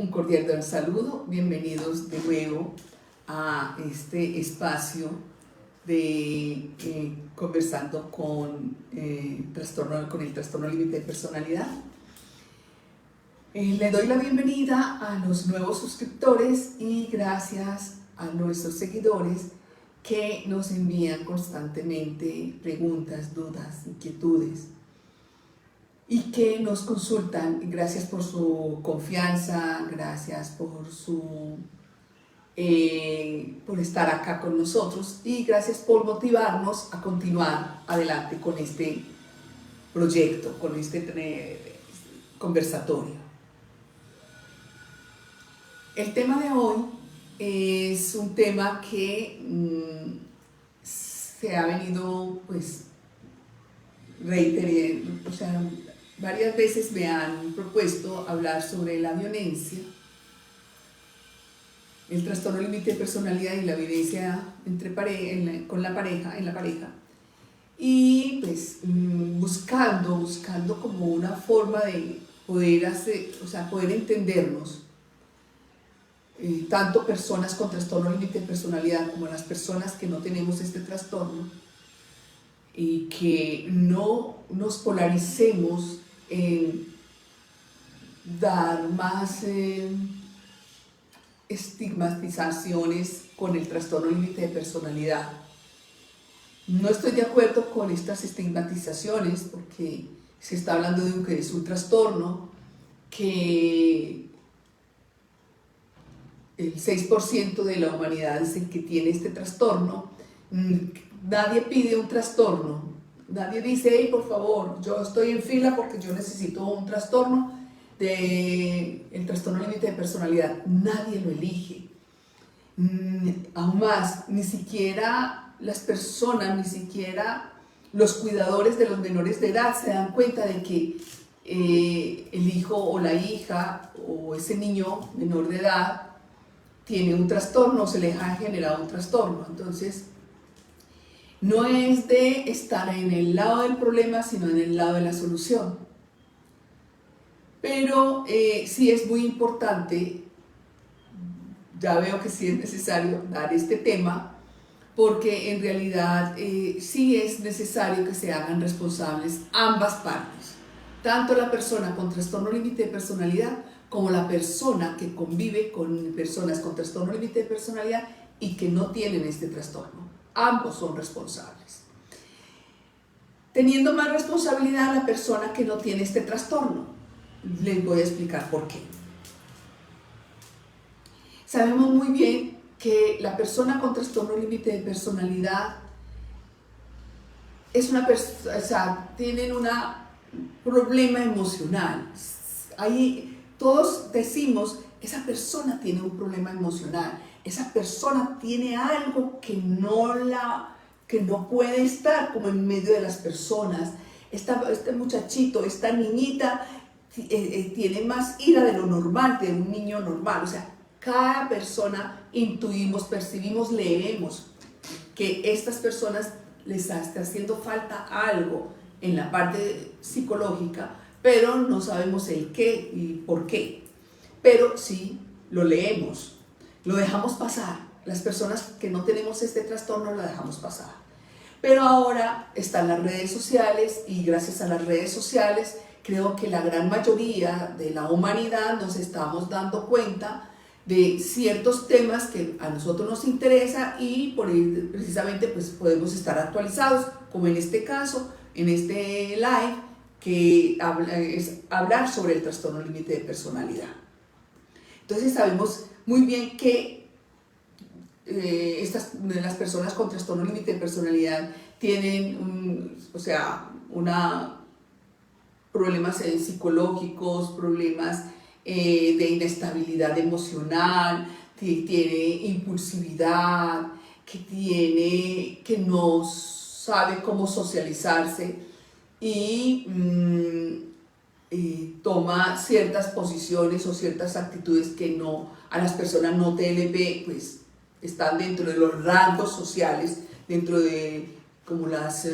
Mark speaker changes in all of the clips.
Speaker 1: Un cordial saludo, bienvenidos de nuevo a este espacio de conversando con el trastorno límite de personalidad. Le doy la bienvenida a los nuevos suscriptores y gracias a nuestros seguidores que nos envían constantemente preguntas, dudas, inquietudes y que nos consultan. Gracias por su confianza, gracias por estar acá con nosotros y gracias por motivarnos a continuar adelante con este proyecto, con este conversatorio. El tema de hoy es un tema que se ha venido reiterando, varias veces me han propuesto hablar sobre la violencia, el trastorno límite de personalidad y la violencia en la pareja, y buscando como una forma de poder poder entendernos, tanto personas con trastorno límite de personalidad como las personas que no tenemos este trastorno, y que no nos polaricemos en dar más estigmatizaciones con el trastorno límite de personalidad. No estoy de acuerdo con estas estigmatizaciones porque se está hablando de que es un trastorno, que el 6% de la humanidad es el que tiene este trastorno. Nadie pide un trastorno, nadie dice, hey, por favor, yo estoy en fila porque yo necesito un trastorno el trastorno límite de personalidad. Nadie lo elige. Aún más, ni siquiera las personas, ni siquiera los cuidadores de los menores de edad se dan cuenta de que el hijo o la hija o ese niño menor de edad tiene un trastorno o se le ha generado un trastorno. Entonces, no es de estar en el lado del problema, sino en el lado de la solución. Pero sí es muy importante, ya veo que sí es necesario dar este tema, porque en realidad sí es necesario que se hagan responsables ambas partes, tanto la persona con trastorno límite de personalidad como la persona que convive con personas con trastorno límite de personalidad y que no tienen este trastorno. Ambos son responsables. Teniendo más responsabilidad la persona que no tiene este trastorno. Les voy a explicar por qué. Sabemos muy bien que la persona con trastorno límite de personalidad es tienen un problema emocional. Ahí todos decimos, esa persona tiene un problema emocional. Esa persona tiene algo que no puede estar como en medio de las personas. Este muchachito, esta niñita tiene más ira de lo normal, de un niño normal. O sea, cada persona intuimos, percibimos, leemos que estas personas les está haciendo falta algo en la parte psicológica, pero no sabemos el qué y por qué. Pero sí lo leemos. Lo dejamos pasar. Las personas que no tenemos este trastorno lo dejamos pasar. Pero ahora están las redes sociales y gracias a las redes sociales creo que la gran mayoría de la humanidad nos estamos dando cuenta de ciertos temas que a nosotros nos interesa y precisamente podemos estar actualizados, como en este caso, en este live, que es hablar sobre el trastorno límite de personalidad. Entonces sabemos muy bien que las personas con trastorno límite de personalidad tienen problemas psicológicos, problemas de inestabilidad emocional, tiene impulsividad, que no sabe cómo socializarse y toma ciertas posiciones o ciertas actitudes que a las personas no TLP están dentro de los rangos sociales, dentro de como las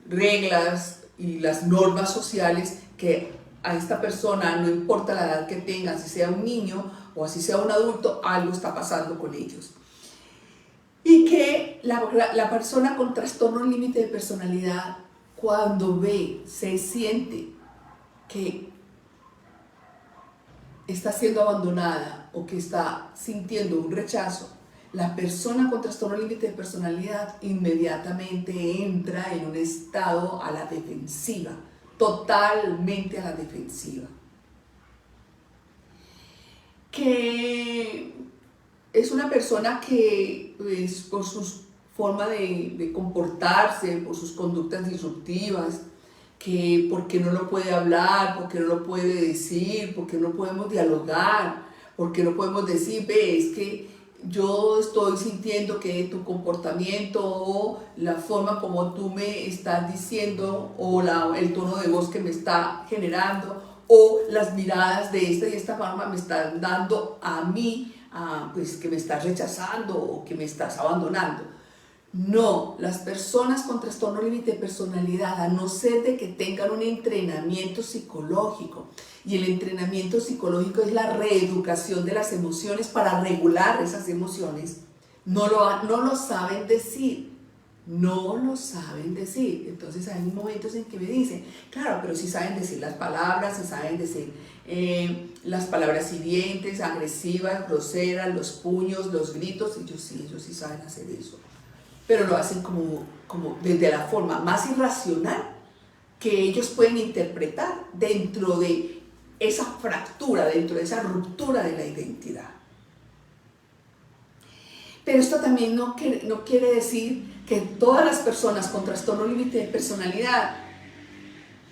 Speaker 1: reglas y las normas sociales que a esta persona, no importa la edad que tenga, así sea un niño o así sea un adulto, algo está pasando con ellos. Y que la persona con trastorno límite de personalidad, cuando ve, se siente que está siendo abandonada o que está sintiendo un rechazo, la persona con trastorno límite de personalidad inmediatamente entra en un estado a la defensiva, totalmente a la defensiva. Que es una persona que, pues, por su forma de comportarse, por sus conductas disruptivas, que porque no lo puede hablar, porque no lo puede decir, porque no podemos dialogar, porque no podemos decir, ve, es que yo estoy sintiendo que tu comportamiento o la forma como tú me estás diciendo o el tono de voz que me está generando o las miradas de esta y esta forma me están dando a mí, pues que me estás rechazando o que me estás abandonando. No, las personas con trastorno límite de personalidad, a no ser de que tengan un entrenamiento psicológico, y el entrenamiento psicológico es la reeducación de las emociones para regular esas emociones, no lo saben decir, no lo saben decir. Entonces hay momentos en que me dicen, claro, pero sí saben decir las palabras, sí saben decir las palabras hirientes, agresivas, groseras, los puños, los gritos, ellos sí saben hacer eso. Pero lo hacen como desde la forma más irracional que ellos pueden interpretar dentro de esa fractura, dentro de esa ruptura de la identidad. Pero esto también no quiere decir que todas las personas con trastorno límite de personalidad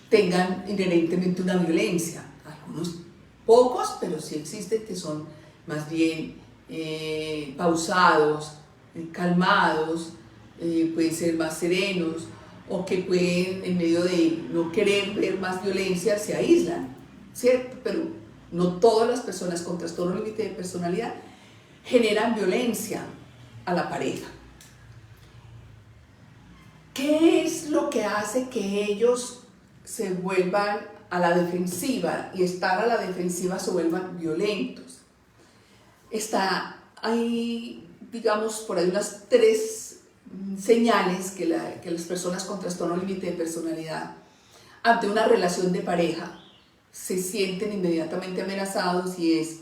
Speaker 1: tengan inherentemente una violencia. Algunos pocos, pero sí existen que son más bien pausados, calmados, pueden ser más serenos, o que pueden, en medio de no querer ver más violencia, se aíslan, ¿cierto? Pero no todas las personas con trastorno límite de personalidad generan violencia a la pareja. ¿Qué es lo que hace que ellos se vuelvan a la defensiva y estar a la defensiva se vuelvan violentos? Hay, digamos, por ahí unas 3 señales que las personas con trastorno límite de personalidad ante una relación de pareja se sienten inmediatamente amenazados, y es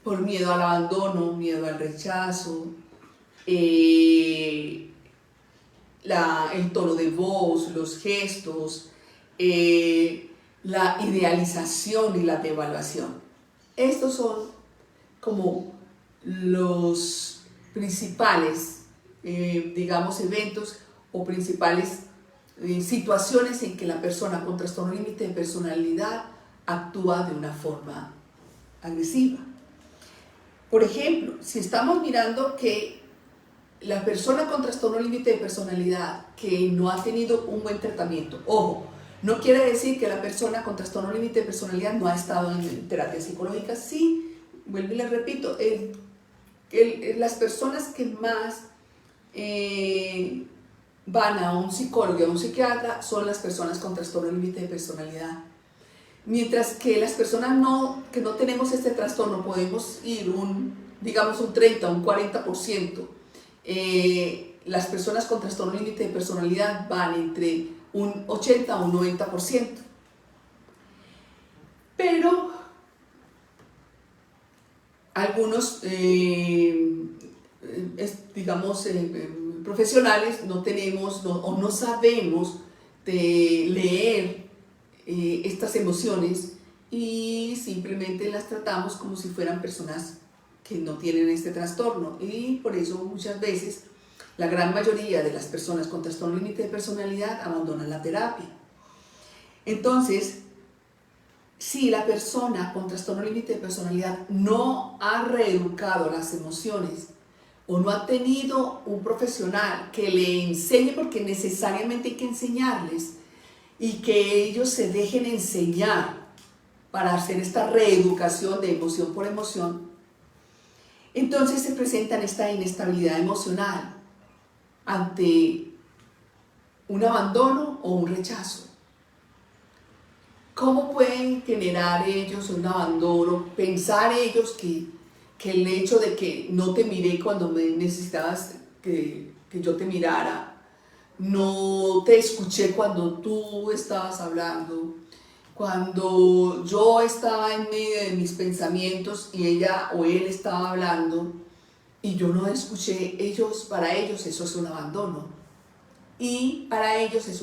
Speaker 1: por miedo al abandono, miedo al rechazo, el tono de voz, los gestos, la idealización y la devaluación. Estos son como los principales, digamos, eventos o principales situaciones en que la persona con trastorno límite de personalidad actúa de una forma agresiva. Por ejemplo, si estamos mirando que la persona con trastorno límite de personalidad que no ha tenido un buen tratamiento, ojo, no quiere decir que la persona con trastorno límite de personalidad no ha estado en terapia psicológica. Sí, vuelvo y les repito, las personas que más van a un psicólogo y a un psiquiatra son las personas con trastorno límite de personalidad. Mientras que las personas que no tenemos este trastorno podemos ir digamos un 30, un 40%. Las personas con trastorno límite de personalidad van entre un 80 a un 90%. Pero algunos, digamos, profesionales no tenemos o no sabemos de leer estas emociones y simplemente las tratamos como si fueran personas que no tienen este trastorno, y por eso muchas veces la gran mayoría de las personas con trastorno límite de personalidad abandonan la terapia. Entonces, si la persona con trastorno límite de personalidad no ha reeducado las emociones o no ha tenido un profesional que le enseñe, porque necesariamente hay que enseñarles, y que ellos se dejen enseñar para hacer esta reeducación de emoción por emoción, entonces se presentan esta inestabilidad emocional ante un abandono o un rechazo. ¿Cómo pueden generar ellos un abandono? Pensar ellos que el hecho de que no te miré cuando me necesitabas que yo te mirara, no te escuché cuando tú estabas hablando, cuando yo estaba en medio de mis pensamientos y ella o él estaba hablando y yo no escuché, para ellos eso es un abandono. Y para ellos es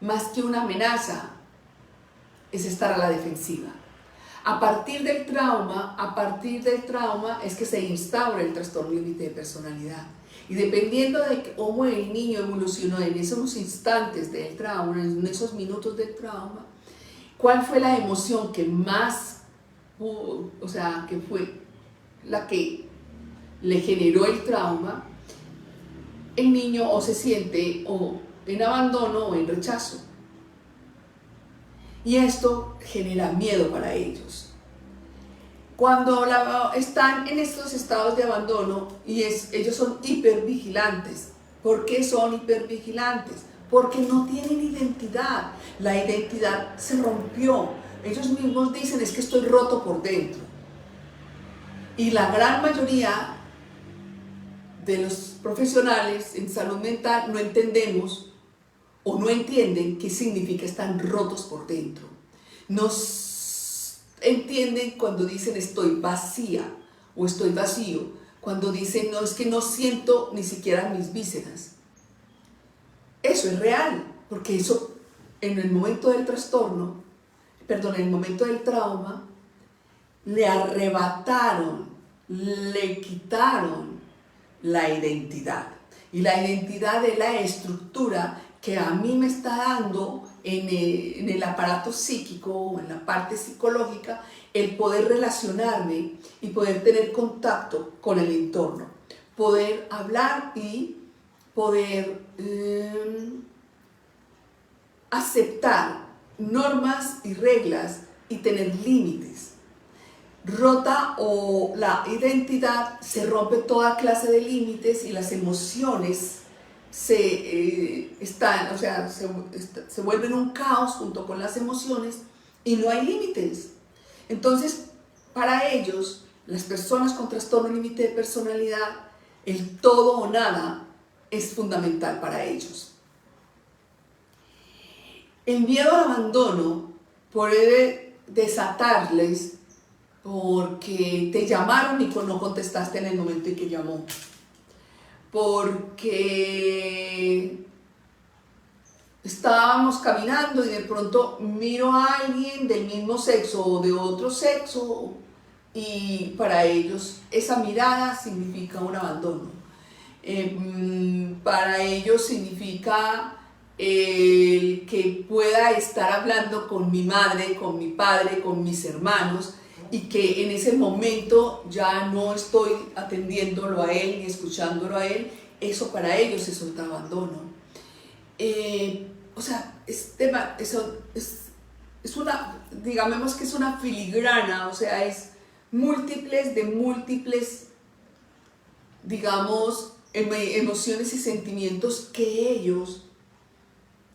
Speaker 1: más que una amenaza, es estar a la defensiva. A partir del trauma es que se instaura el trastorno límite de personalidad. Y dependiendo de cómo el niño evolucionó en esos instantes del trauma, en esos minutos del trauma, cuál fue la emoción que más, que fue la que le generó el trauma, el niño o se siente o en abandono o en rechazo. Y esto genera miedo para ellos. Cuando están en estos estados de abandono ellos son hipervigilantes. ¿Por qué son hipervigilantes? Porque no tienen identidad. La identidad se rompió. Ellos mismos dicen, es que estoy roto por dentro. Y la gran mayoría de los profesionales en salud mental no entendemos o no entienden qué significa estar rotos por dentro. Nos entienden cuando dicen estoy vacía o estoy vacío, cuando dicen no, es que no siento ni siquiera mis vísceras. Eso es real, porque eso en el momento del en el momento del trauma, le arrebataron, le quitaron la identidad. Y la identidad es la estructura que a mí me está dando en el aparato psíquico o en la parte psicológica el poder relacionarme y poder tener contacto con el entorno, poder hablar y poder aceptar normas y reglas y tener límites. Rota o la identidad, se rompe toda clase de límites y las emociones se vuelven un caos junto con las emociones y no hay límites. Entonces, para ellos, las personas con trastorno límite de personalidad, el todo o nada es fundamental para ellos. El miedo al abandono puede desatarles porque te llamaron y no contestaste en el momento en que llamó, porque estábamos caminando y de pronto miro a alguien del mismo sexo o de otro sexo y para ellos esa mirada significa un abandono. Para ellos significa el que pueda estar hablando con mi madre, con mi padre, con mis hermanos, y que en ese momento ya no estoy atendiéndolo a él ni escuchándolo a él, eso para ellos es un abandono. Es una, digamos que es una filigrana, es múltiples, digamos, emociones y sentimientos que ellos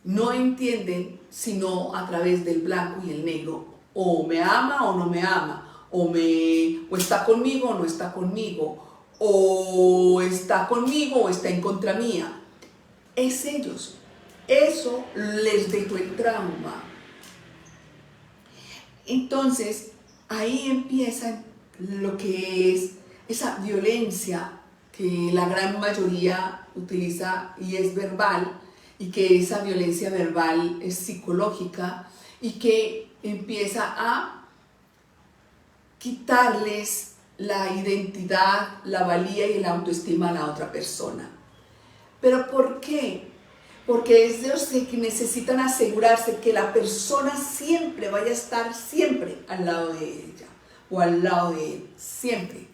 Speaker 1: no entienden sino a través del blanco y el negro. O me ama o no me ama, o está conmigo o no está conmigo, o está conmigo o está en contra mía. Es ellos. Eso les dejó el trauma. Entonces, ahí empieza lo que es esa violencia que la gran mayoría utiliza y es verbal, y que esa violencia verbal es psicológica y que empieza a quitarles la identidad, la valía y la autoestima a la otra persona. ¿Pero por qué? Porque es de los que necesitan asegurarse que la persona siempre vaya a estar siempre al lado de ella o al lado de él, siempre.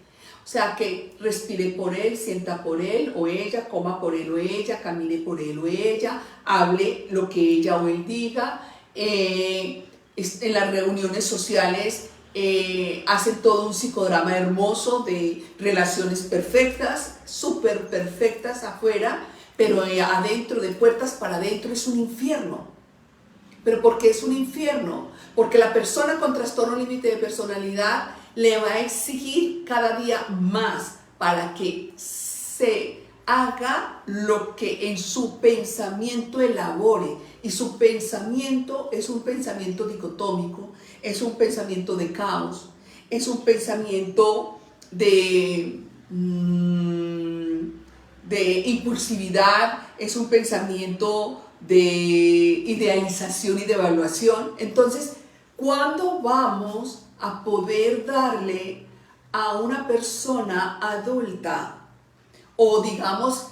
Speaker 1: O sea, que respire por él, sienta por él o ella, coma por él o ella, camine por él o ella, hable lo que ella o él diga. En las reuniones sociales hacen todo un psicodrama hermoso de relaciones perfectas, súper perfectas afuera, pero adentro, de puertas para adentro, es un infierno. pero porque es un infierno, porque la persona con trastorno límite de personalidad le va a exigir cada día más para que se haga lo que en su pensamiento elabore. Y su pensamiento es un pensamiento dicotómico, es un pensamiento de caos, es un pensamiento de impulsividad, es un pensamiento de idealización y de evaluación. Entonces, ¿cuándo vamos a poder darle a una persona adulta, o digamos,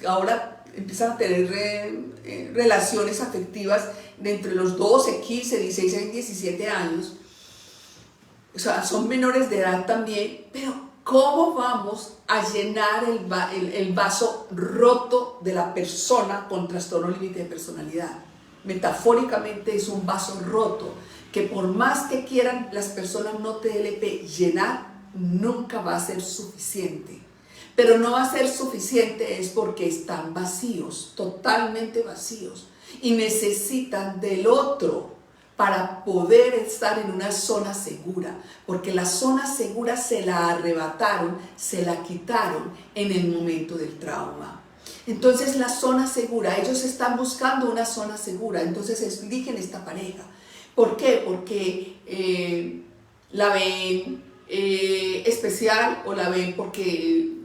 Speaker 1: ahora empiezan a tener relaciones afectivas de entre los 12, 15, 16, 17 años, o sea, son menores de edad también, pero ¿cómo vamos a llenar el vaso roto de la persona con trastorno límite de personalidad? Metafóricamente es un vaso roto que por más que quieran las personas no TLP llenar, nunca va a ser suficiente. Pero no va a ser suficiente es porque están vacíos, totalmente vacíos, y necesitan del otro para poder estar en una zona segura, porque la zona segura se la arrebataron, se la quitaron en el momento del trauma. Entonces la zona segura, ellos están buscando una zona segura, entonces eligen esta pareja. ¿Por qué? Porque la ven especial, o la ven porque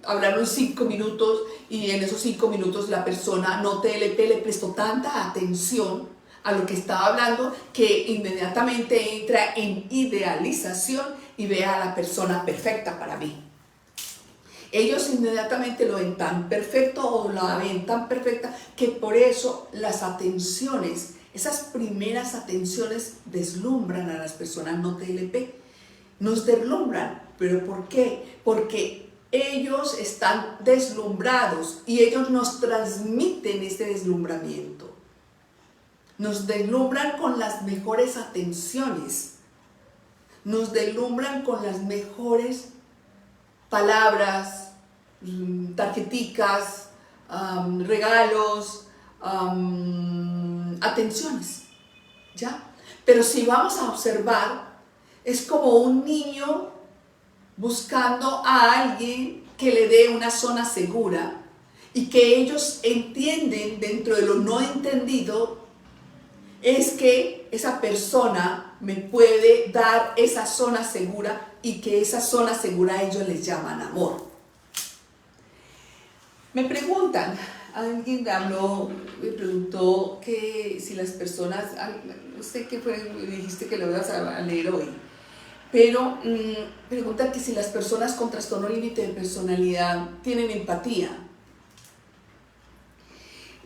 Speaker 1: hablaron 5 minutos y en esos 5 minutos la persona no TLP le prestó tanta atención a lo que estaba hablando que inmediatamente entra en idealización y ve a la persona perfecta para mí. Ellos inmediatamente lo ven tan perfecto o la ven tan perfecta que por eso las atenciones, esas primeras atenciones deslumbran a las personas no TLP. Nos deslumbran, ¿pero por qué? Porque ellos están deslumbrados y ellos nos transmiten este deslumbramiento. Nos deslumbran con las mejores atenciones, nos deslumbran con las mejores palabras, tarjeticas, regalos, atenciones, ¿ya? Pero si vamos a observar, es como un niño buscando a alguien que le dé una zona segura, y que ellos entienden dentro de lo no entendido es que esa persona me puede dar esa zona segura, y que esa zona segura ellos les llaman amor. Me preguntan, alguien me preguntó que si las personas, no sé qué fue, dijiste que lo ibas a leer hoy, pero pregunta que si las personas con trastorno límite de personalidad tienen empatía.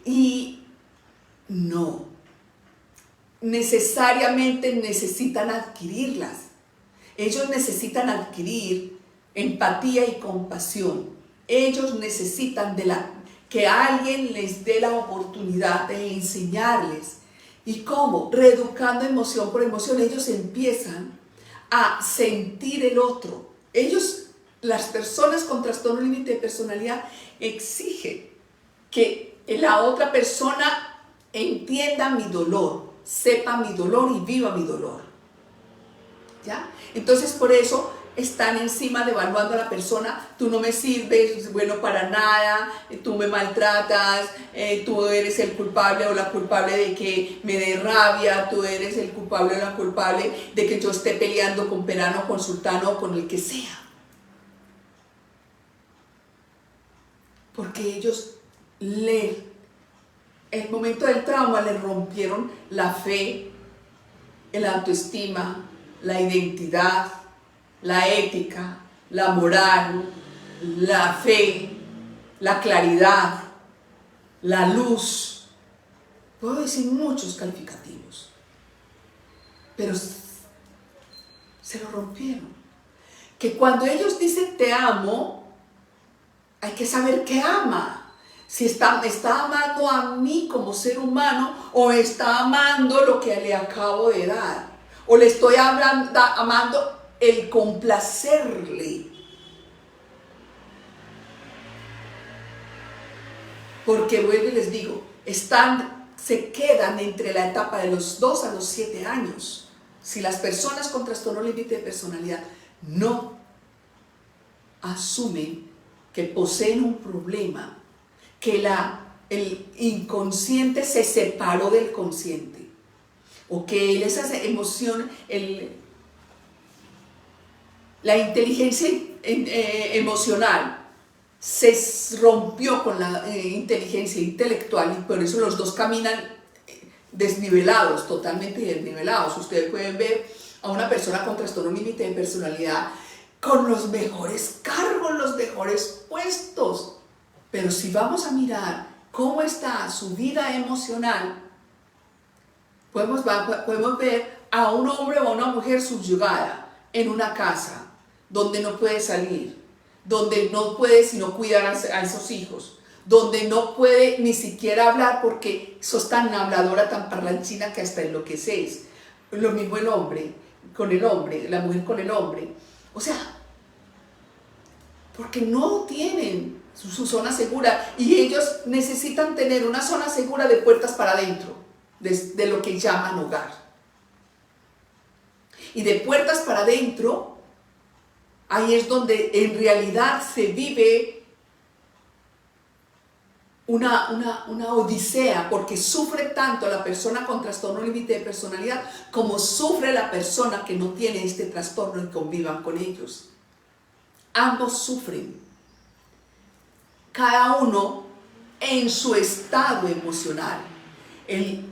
Speaker 1: Y no, necesariamente necesitan adquirirlas. Ellos necesitan adquirir empatía y compasión. Ellos necesitan que alguien les dé la oportunidad de enseñarles. ¿Y cómo? Reeducando emoción por emoción. Ellos empiezan a sentir el otro. Las personas con trastorno límite de personalidad, exigen que la otra persona entienda mi dolor, sepa mi dolor y viva mi dolor, ¿ya? Entonces por eso están encima devaluando a la persona. Tú no me sirves, bueno, para nada, tú me maltratas, tú eres el culpable o la culpable de que me dé rabia, tú eres el culpable o la culpable de que yo esté peleando con Perano, con Sultano o con el que sea. Porque ellos el momento del trauma le rompieron la fe, la autoestima, la identidad, la ética, la moral, la fe, la claridad, la luz. Puedo decir muchos calificativos, pero se lo rompieron. Que cuando ellos dicen te amo, hay que saber qué ama. Si está amando a mí como ser humano, o está amando lo que le acabo de dar, o le estoy amando el complacerle. Porque vuelvo y les digo, se quedan entre la etapa de los 2 a los 7 años. Si las personas con trastorno límite de personalidad no asumen que poseen un problema, que el inconsciente se separó del consciente, o que esa emoción, la inteligencia emocional se rompió con la inteligencia intelectual, y por eso los dos caminan desnivelados, totalmente desnivelados. Ustedes pueden ver a una persona con trastorno límite de personalidad con los mejores cargos, los mejores puestos, pero si vamos a mirar cómo está su vida emocional, podemos ver a un hombre o a una mujer subyugada en una casa donde no puede salir, donde no puede sino cuidar a esos hijos, donde no puede ni siquiera hablar porque sos tan habladora, tan parlanchina que hasta enloqueces. Lo mismo el hombre con el hombre, la mujer con el hombre. O sea, porque no tienen su zona segura, y ellos necesitan tener una zona segura de puertas para adentro, de lo que llaman hogar. Y de puertas para adentro, ahí es donde en realidad se vive una odisea, porque sufre tanto la persona con trastorno límite de personalidad como sufre la persona que no tiene este trastorno y convivan con ellos. Ambos sufren, cada uno en su estado emocional.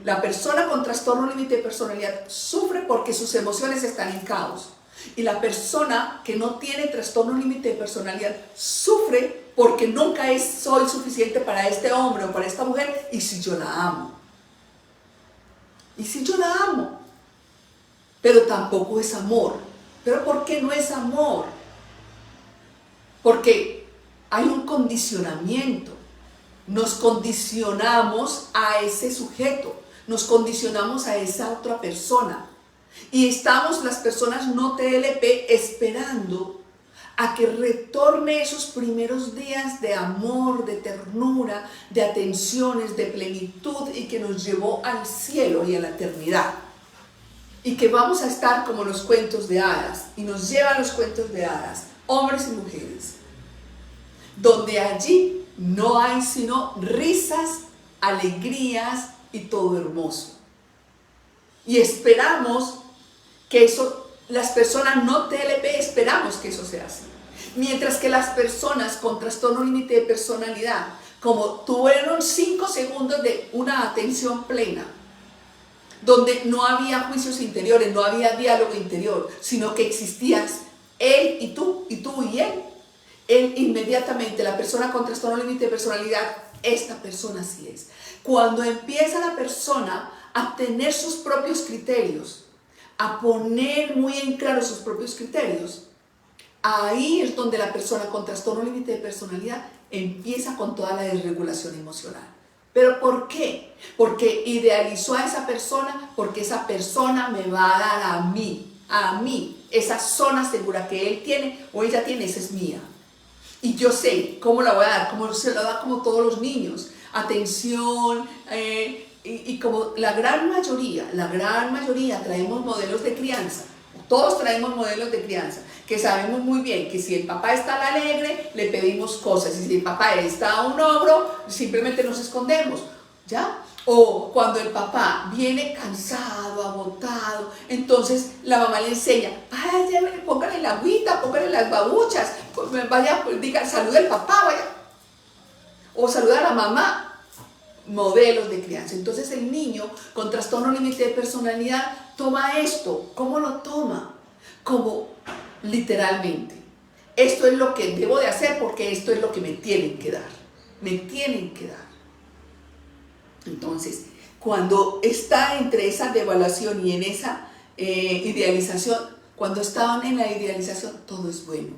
Speaker 1: La persona con trastorno límite de personalidad sufre porque sus emociones están en caos. Y la persona que no tiene trastorno límite de personalidad sufre porque nunca soy suficiente para este hombre o para esta mujer. ¿Y si yo la amo? ¿Y si yo la amo? Pero tampoco es amor. ¿Pero por qué no es amor? Porque hay un condicionamiento. Nos condicionamos a ese sujeto, nos condicionamos a esa otra persona. Y estamos las personas no TLP esperando a que retorne esos primeros días de amor, de ternura, de atenciones, de plenitud, y que nos llevó al cielo y a la eternidad. Y que vamos a estar como los cuentos de hadas, y nos llevan los cuentos de hadas, hombres y mujeres, donde allí no hay sino risas, alegrías y todo hermoso. Y esperamos que eso, las personas no TLP esperamos que eso sea así. Mientras que las personas con trastorno límite de personalidad, como tuvieron 5 segundos de una atención plena, donde no había juicios interiores, no había diálogo interior, sino que existías él y tú y él. Él inmediatamente, la persona con trastorno límite de personalidad, esta persona sí es. Cuando empieza la persona a tener sus propios criterios, a poner muy en claro sus propios criterios, ahí es donde la persona con trastorno límite de personalidad empieza con toda la desregulación emocional. ¿Pero por qué? Porque idealizó a esa persona, porque esa persona me va a dar a mí, esa zona segura que él tiene o ella tiene, esa es mía. Y yo sé cómo la voy a dar, como se la da como todos los niños, atención, y como la gran mayoría traemos modelos de crianza, todos traemos modelos de crianza, que sabemos muy bien que si el papá está alegre, le pedimos cosas, y si el papá está un ogro, simplemente nos escondemos, ¿ya? O cuando el papá viene cansado, agotado, entonces la mamá le enseña, vaya, póngale la agüita, póngale las babuchas, vaya, diga, saluda al papá, vaya, o saluda a la mamá. Modelos de crianza. Entonces el niño con trastorno límite de personalidad toma esto. ¿Cómo lo toma? Como literalmente, esto es lo que debo de hacer porque esto es lo que me tienen que dar. Me tienen que dar. Entonces, cuando está entre esa devaluación y en esa idealización, cuando estaban en la idealización, todo es bueno.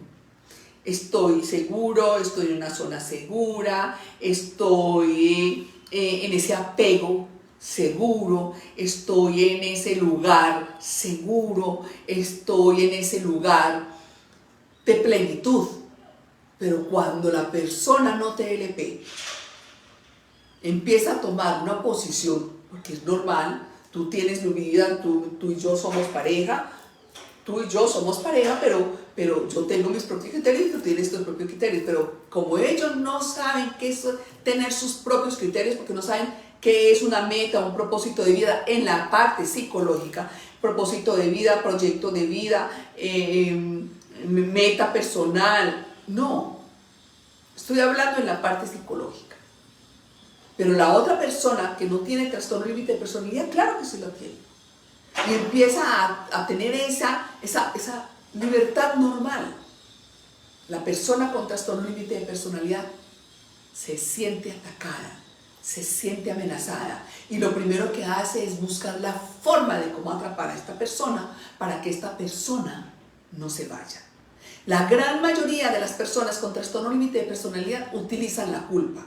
Speaker 1: Estoy seguro, estoy en una zona segura, estoy en ese apego seguro, estoy en ese lugar seguro, estoy en ese lugar de plenitud. Pero cuando la persona no TLP empieza a tomar una posición porque es normal, tú tienes mi vida, tú y yo somos pareja, pero yo tengo mis propios criterios y tú tienes tus propios criterios, pero como ellos no saben qué es tener sus propios criterios, porque no saben qué es una meta, un propósito de vida en la parte psicológica, propósito de vida, proyecto de vida, meta personal, no, estoy hablando en la parte psicológica. Pero la otra persona que no tiene trastorno límite de personalidad, claro que sí lo tiene. Y empieza a tener esa libertad normal. La persona con trastorno límite de personalidad se siente atacada, se siente amenazada. Y lo primero que hace es buscar la forma de cómo atrapar a esta persona para que esta persona no se vaya. La gran mayoría de las personas con trastorno límite de personalidad utilizan la culpa.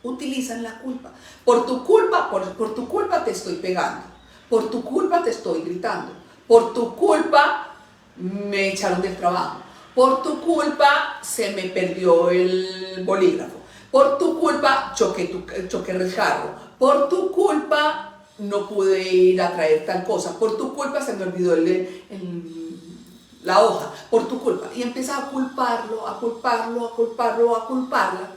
Speaker 1: Utilizan la culpa. Por tu culpa te estoy pegando. Por tu culpa te estoy gritando. Por tu culpa me echaron del trabajo. Por tu culpa se me perdió el bolígrafo. Por tu culpa choqué el carro. Por tu culpa no pude ir a traer tal cosa. Por tu culpa se me olvidó la hoja. Por tu culpa. Y empieza a culparlo, a culparlo, a culparlo, a culparla.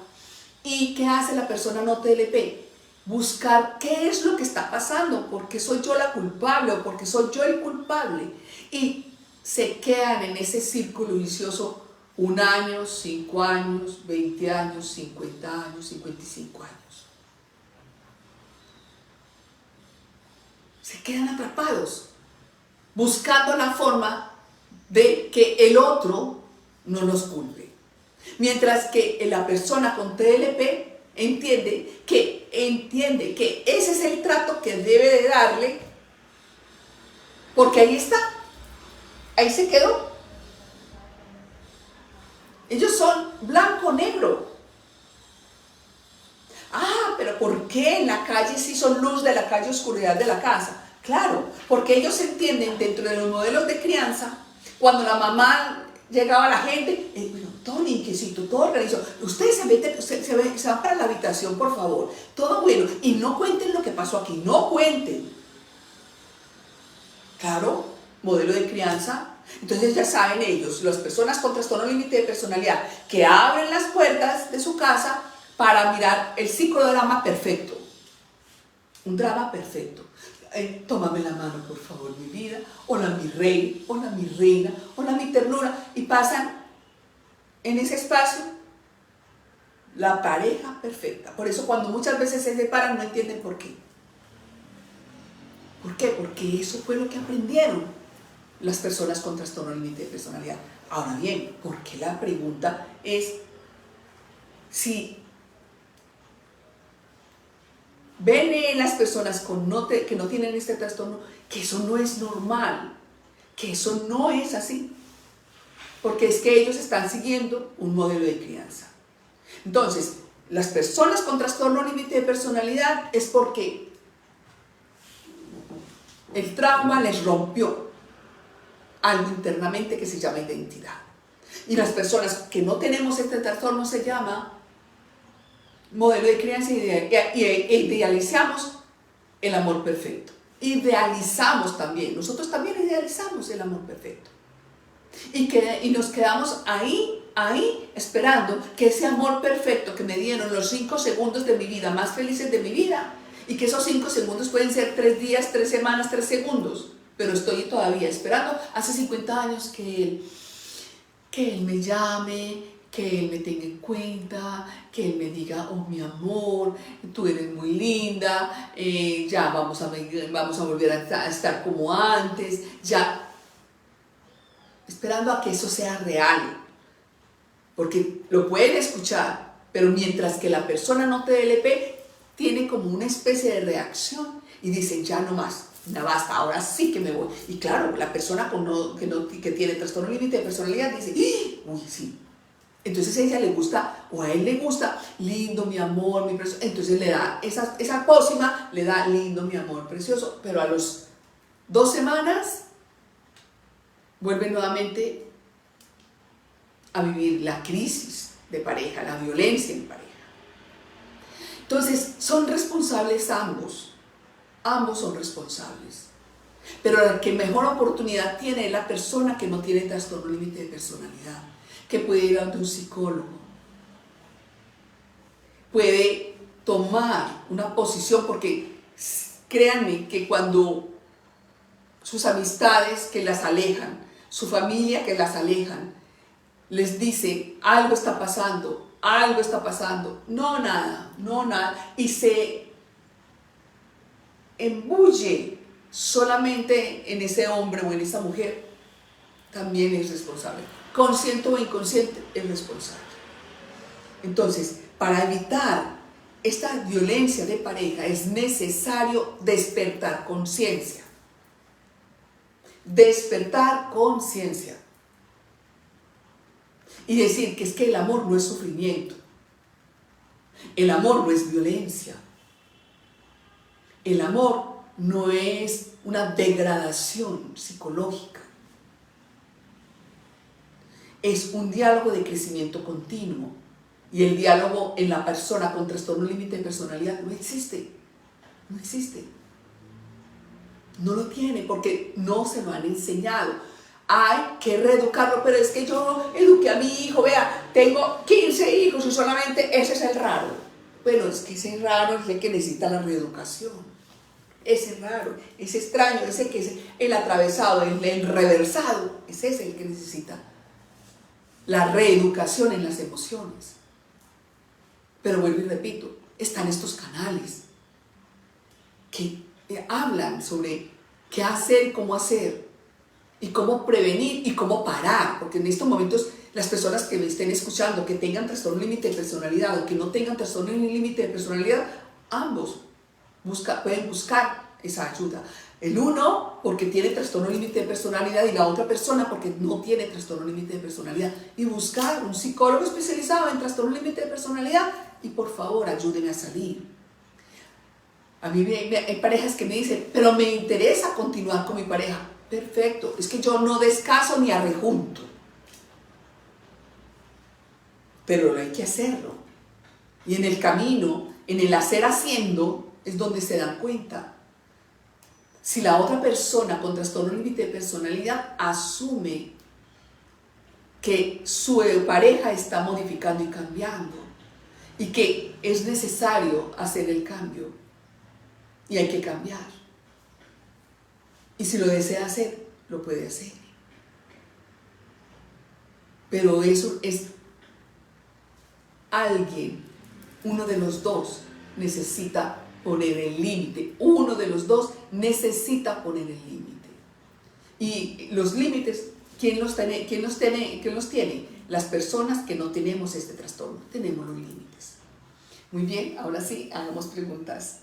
Speaker 1: ¿Y qué hace la persona no TLP? Buscar qué es lo que está pasando, porque soy yo la culpable o porque soy yo el culpable. Y se quedan en ese círculo vicioso 1 año, 5 años, 20 años, 50 años, 55 años. Se quedan atrapados, buscando la forma de que el otro no los culpe. Mientras que la persona con TLP entiende que ese es el trato que debe de darle, porque ahí está, ahí se quedó. Ellos son blanco-negro. Pero ¿por qué en la calle sí son luz de la calle, oscuridad de la casa? Claro, porque ellos entienden dentro de los modelos de crianza, cuando la mamá llegaba a la gente, bueno, todo limpiecito, todo organizado. Ustedes se van para la habitación, por favor. Todo bueno. Y no cuenten lo que pasó aquí. No cuenten. Claro, modelo de crianza. Entonces ya saben ellos, las personas con trastorno límite de personalidad, que abren las puertas de su casa para mirar el psicodrama perfecto. Un drama perfecto. Tómame la mano, por favor, mi vida. Hola, mi rey. Hola, mi reina. Hola, mi ternura. Y pasan en ese espacio la pareja perfecta. Por eso cuando muchas veces se separan no entienden por qué. ¿Por qué? Porque eso fue lo que aprendieron las personas con trastorno límite de personalidad. Ahora bien, ¿por qué la pregunta es si ven en las personas que no tienen este trastorno que eso no es normal, que eso no es así? Porque es que ellos están siguiendo un modelo de crianza. Entonces, las personas con trastorno límite de personalidad es porque el trauma les rompió algo internamente que se llama identidad. Y las personas que no tenemos este trastorno se llama modelo de crianza e idealizamos el amor perfecto. Idealizamos también, nosotros también idealizamos el amor perfecto. Y nos quedamos ahí esperando que ese amor perfecto que me dieron los 5 segundos de mi vida más felices de mi vida, y que esos 5 segundos pueden ser 3 días, 3 semanas, 3 segundos, pero estoy todavía esperando hace 50 años que él me llame, que él me tenga en cuenta, que él me diga, oh mi amor, tú eres muy linda, ya vamos a volver a estar como antes, ya, esperando a que eso sea real, porque lo pueden escuchar, pero mientras que la persona no TLP tiene como una especie de reacción y dice, ya no más, ya basta, ahora sí que me voy. Y claro, la persona que tiene trastorno límite de personalidad dice, uy, sí. Entonces a ella le gusta, o a él le gusta, lindo mi amor, mi precioso. Entonces le da esa pócima, le da lindo mi amor precioso, pero a los 2 semanas vuelve nuevamente a vivir la crisis de pareja, la violencia en pareja. Entonces son responsables ambos. Ambos son responsables. Pero la que mejor oportunidad tiene es la persona que no tiene trastorno límite de personalidad, que puede ir a un psicólogo, puede tomar una posición, porque créanme que cuando sus amistades que las alejan, su familia que las alejan, les dice algo está pasando, no nada, y se embulle solamente en ese hombre o en esa mujer, también es responsable. Consciente o inconsciente, es responsable. Entonces, para evitar esta violencia de pareja es necesario despertar conciencia. Despertar conciencia. Y decir que es que el amor no es sufrimiento. El amor no es violencia. El amor no es una degradación psicológica. Es un diálogo de crecimiento continuo. Y el diálogo en la persona con trastorno límite de personalidad no existe. No existe. No lo tiene porque no se lo han enseñado. Hay que reeducarlo, pero es que yo eduqué a mi hijo, vea, tengo 15 hijos y solamente ese es el raro. Bueno, es que ese raro es el que necesita la reeducación. Ese raro, ese extraño, ese que es el atravesado, el reversado, ese es el que necesita la reeducación en las emociones. Pero vuelvo y repito, están estos canales que hablan sobre qué hacer, y cómo prevenir y cómo parar, porque en estos momentos las personas que me estén escuchando, que tengan trastorno límite de personalidad o que no tengan trastorno límite de personalidad, ambos pueden buscar esa ayuda. El uno porque tiene trastorno límite de personalidad y la otra persona porque no tiene trastorno límite de personalidad, y buscar un psicólogo especializado en trastorno límite de personalidad y por favor ayúdenme a salir. A mí hay parejas que me dicen, pero me interesa continuar con mi pareja. Perfecto, es que yo no descaso ni arrejunto. Pero hay que hacerlo. Y en el camino, en el hacer haciendo, es donde se dan cuenta. Si la otra persona con trastorno límite de personalidad asume que su pareja está modificando y cambiando, y que es necesario hacer el cambio, y hay que cambiar. Y si lo desea hacer, lo puede hacer. Pero eso es alguien, uno de los dos necesita poner el límite. Uno de los dos necesita poner el límite. Y los límites, ¿quién los tiene? Las personas que no tenemos este trastorno, tenemos los límites. Muy bien, ahora sí, hagamos preguntas.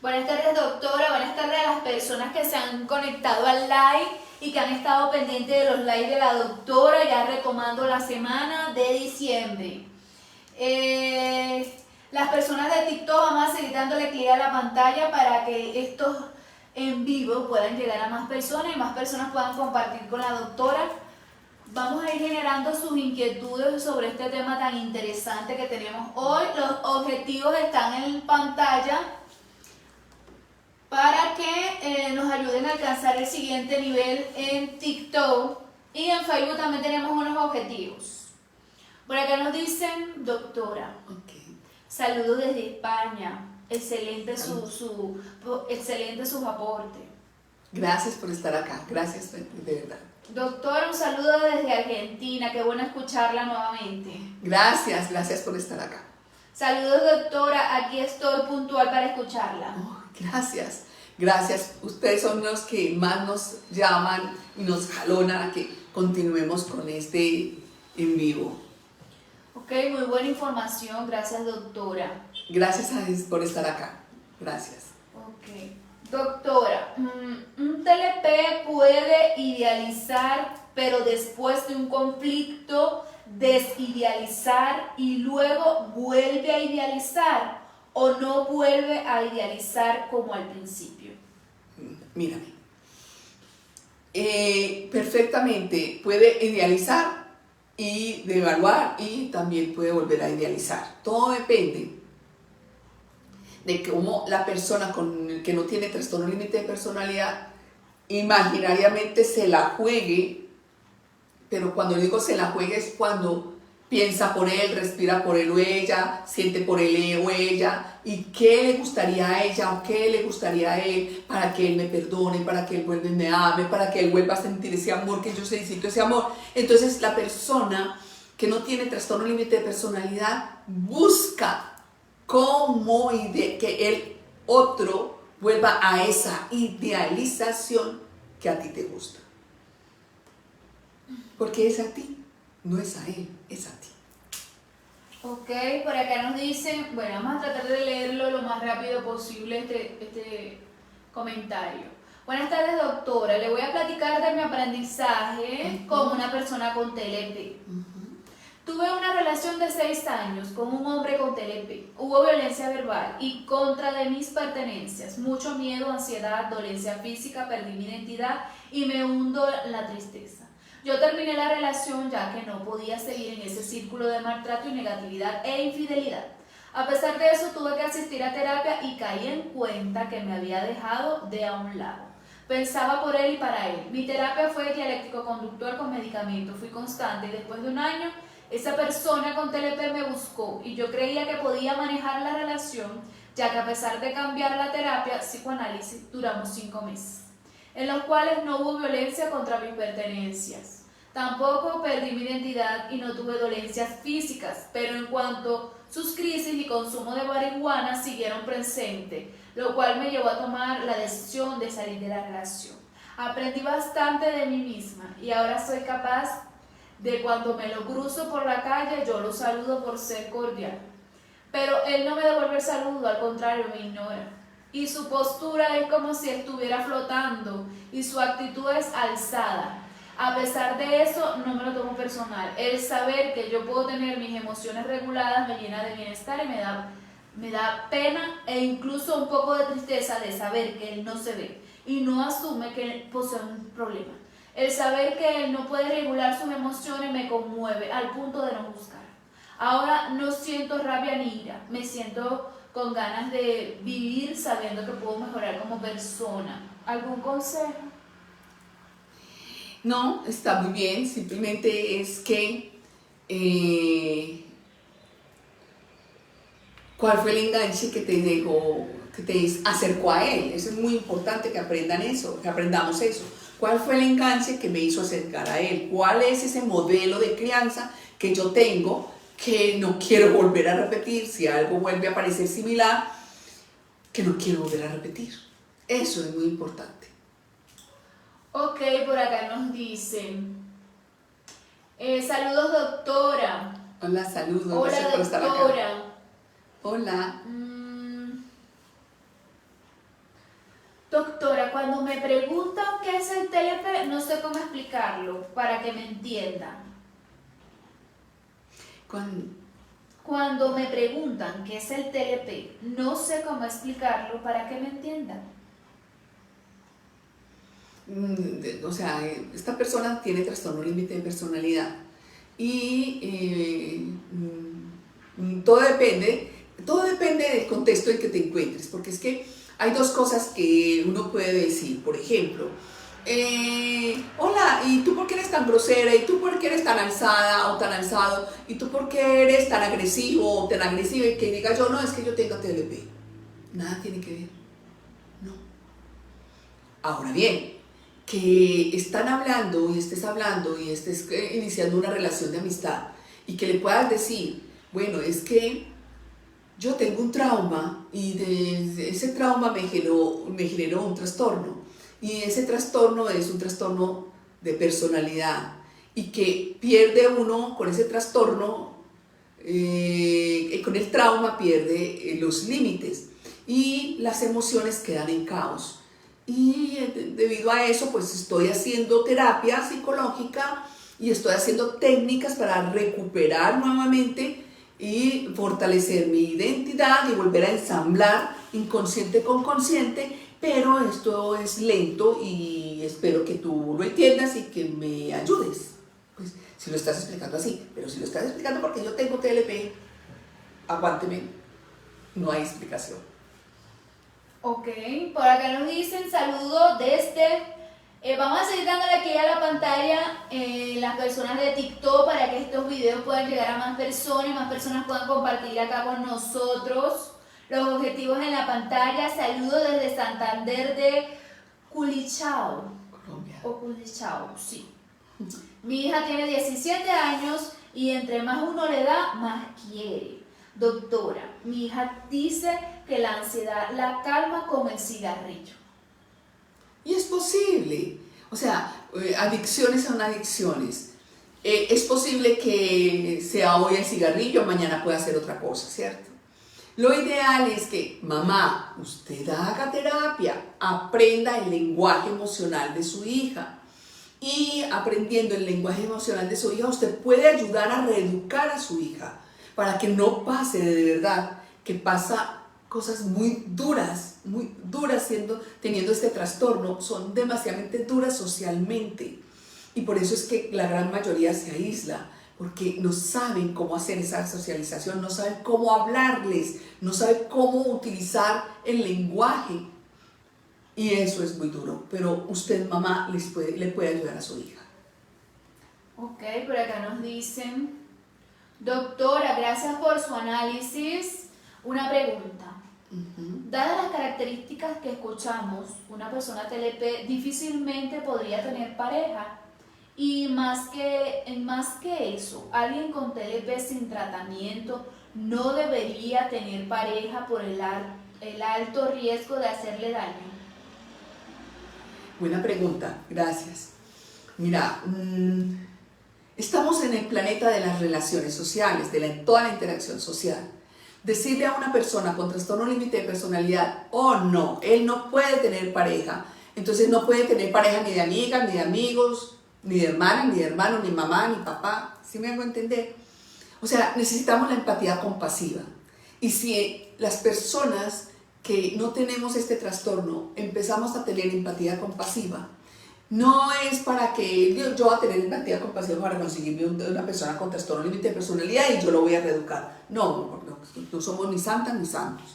Speaker 2: Buenas tardes, doctora. Buenas tardes a las personas que se han conectado al live y que han estado pendientes de los lives de la doctora, ya retomando la semana de diciembre. Las personas de TikTok, vamos a seguir dándole clic a la pantalla para que estos en vivo puedan llegar a más personas y más personas puedan compartir con la doctora. Vamos a ir generando sus inquietudes sobre este tema tan interesante que tenemos hoy. Los objetivos están en pantalla para que nos ayuden a alcanzar el siguiente nivel en TikTok, y en Facebook también tenemos unos objetivos. Por acá nos dicen, doctora, saludos desde España, excelente excelente sus aportes.
Speaker 1: Gracias por estar acá, gracias de verdad.
Speaker 2: Doctora, un saludo desde Argentina, qué bueno escucharla nuevamente.
Speaker 1: Gracias por estar acá.
Speaker 2: Saludos, doctora, aquí estoy puntual para escucharla.
Speaker 1: Gracias. Ustedes son los que más nos llaman y nos jalonan a que continuemos con este en vivo.
Speaker 2: Ok, muy buena información, gracias, doctora.
Speaker 1: Gracias por estar acá, gracias.
Speaker 2: Ok, doctora, un TLP puede idealizar, pero después de un conflicto desidealizar y luego vuelve a idealizar, o no vuelve a idealizar como al principio.
Speaker 1: Mírame, perfectamente puede idealizar y devaluar, y también puede volver a idealizar. Todo depende de cómo la persona que no tiene trastorno límite de personalidad imaginariamente se la juegue, pero cuando digo se la juegue es cuando piensa por él, respira por él o ella, siente por él o ella, y qué le gustaría a ella o qué le gustaría a él para que él me perdone, para que él vuelva y me ame, para que él vuelva a sentir ese amor, que yo necesito ese amor. Entonces la persona que no tiene trastorno límite de personalidad busca cómo que el otro vuelva a esa idealización que a ti te gusta. Porque es a ti, no es a él, es a ti.
Speaker 2: Ok, por acá nos dicen, bueno, vamos a tratar de leerlo lo más rápido posible este comentario. Buenas tardes, doctora. Le voy a platicar de mi aprendizaje como una persona con TLP. Tuve una relación de 6 años con un hombre con TLP. Hubo violencia verbal y contra de mis pertenencias. Mucho miedo, ansiedad, dolencia física, perdí mi identidad y me hundo en la tristeza. Yo terminé la relación ya que no podía seguir en ese círculo de maltrato y negatividad e infidelidad. A pesar de eso tuve que asistir a terapia y caí en cuenta que me había dejado de a un lado. Pensaba por él y para él. Mi terapia fue dialéctico conductual con medicamento. Fui constante y después de un año esa persona con TLP me buscó y yo creía que podía manejar la relación, ya que a pesar de cambiar la terapia, psicoanálisis, duramos 5 meses, en los cuales no hubo violencia contra mis pertenencias. Tampoco perdí mi identidad y no tuve dolencias físicas, pero en cuanto sus crisis y consumo de marihuana siguieron presentes, lo cual me llevó a tomar la decisión de salir de la relación. Aprendí bastante de mí misma y ahora soy capaz de cuando me lo cruzo por la calle, yo lo saludo por ser cordial. Pero él no me devuelve el saludo, al contrario, me ignora. Y su postura es como si estuviera flotando y su actitud es alzada. A pesar de eso, no me lo tomo personal. El saber que yo puedo tener mis emociones reguladas me llena de bienestar y me da pena e incluso un poco de tristeza de saber que él no se ve y no asume que él posee un problema. El saber que él no puede regular sus emociones me conmueve al punto de no buscar. Ahora no siento rabia ni ira, me siento con ganas de vivir sabiendo que puedo mejorar como persona. ¿Algún consejo?
Speaker 1: No, está muy bien, simplemente es que ¿cuál fue el enganche que te dejó, que te acercó a él? Eso es muy importante que aprendan eso, que aprendamos eso. ¿Cuál fue el enganche que me hizo acercar a él? ¿Cuál es ese modelo de crianza que yo tengo que no quiero volver a repetir? Si algo vuelve a parecer similar, que no quiero volver a repetir. Eso es muy importante.
Speaker 2: Ok, por acá nos dicen, saludos doctora.
Speaker 1: Hola, saludos.
Speaker 2: Hola
Speaker 1: Gracias por estar acá.
Speaker 2: doctora.
Speaker 1: Hola.
Speaker 2: Doctora, cuando me preguntan qué es el TLP, no sé cómo explicarlo para que me entiendan. Cuando me preguntan qué es el TLP, no sé cómo explicarlo para que me entiendan.
Speaker 1: O sea, esta persona tiene trastorno límite de personalidad y todo depende del contexto en que te encuentres, porque es que hay dos cosas que uno puede decir. Por ejemplo, hola, ¿y tú por qué eres tan grosera? ¿Y tú por qué eres tan alzada o tan alzado? ¿Y tú por qué eres tan agresivo o tan agresiva? Y que diga yo, no, es que yo tengo TLP. Nada tiene que ver. No. Ahora bien, que están hablando y estés iniciando una relación de amistad y que le puedas decir, bueno, es que yo tengo un trauma y de ese trauma me generó un trastorno y ese trastorno es un trastorno de personalidad y que pierde uno con ese trastorno, con el trauma pierde los límites y las emociones quedan en caos. Y debido a eso, pues estoy haciendo terapia psicológica y estoy haciendo técnicas para recuperar nuevamente y fortalecer mi identidad y volver a ensamblar inconsciente con consciente, pero esto es lento y espero que tú lo entiendas y que me ayudes. Pues si lo estás explicando así, pero si lo estás explicando porque yo tengo TLP, aguánteme, no hay explicación.
Speaker 2: Ok, por acá nos dicen saludos desde... vamos a seguir dándole aquí a la pantalla las personas de TikTok para que estos videos puedan llegar a más personas y más personas puedan compartir acá con nosotros. Los objetivos en la pantalla. Saludos desde Santander de Culichao.
Speaker 1: Colombia.
Speaker 2: O Culichao, sí. Mi hija tiene 17 años y entre más uno le da, más quiere. Doctora, mi hija dice que la ansiedad la calma con el cigarrillo.
Speaker 1: Y es posible. O sea, adicciones son adicciones. Es posible que sea hoy el cigarrillo, mañana pueda ser otra cosa, ¿cierto? Lo ideal es que, mamá, usted haga terapia, aprenda el lenguaje emocional de su hija. Y aprendiendo el lenguaje emocional de su hija, usted puede ayudar a reeducar a su hija para que no pase de verdad, que pasa cosas muy duras teniendo este trastorno, son demasiadamente duras socialmente. Y por eso es que la gran mayoría se aísla, porque no saben cómo hacer esa socialización, no saben cómo hablarles, no saben cómo utilizar el lenguaje. Y eso es muy duro, pero usted, mamá, le puede ayudar a su hija.
Speaker 2: Ok, por acá nos dicen, doctora, gracias por su análisis. Una pregunta. Dadas las características que escuchamos, una persona TLP difícilmente podría tener pareja. Y más que eso, alguien con TLP sin tratamiento no debería tener pareja por el alto riesgo de hacerle daño.
Speaker 1: Buena pregunta, gracias. Mira, estamos en el planeta de las relaciones sociales, de toda la interacción social. Decirle a una persona con trastorno límite de personalidad, oh no, él no puede tener pareja, entonces no puede tener pareja ni de amigas, ni de amigos, ni de hermanas, ni de hermanos, ni mamá, ni papá, ¿sí me hago entender? O sea, necesitamos la empatía compasiva. Y si las personas que no tenemos este trastorno empezamos a tener empatía compasiva, no es para que yo voy a tener empatía compasiva para conseguirme una persona con trastorno límite de personalidad y yo lo voy a reeducar. No somos ni santas ni santos.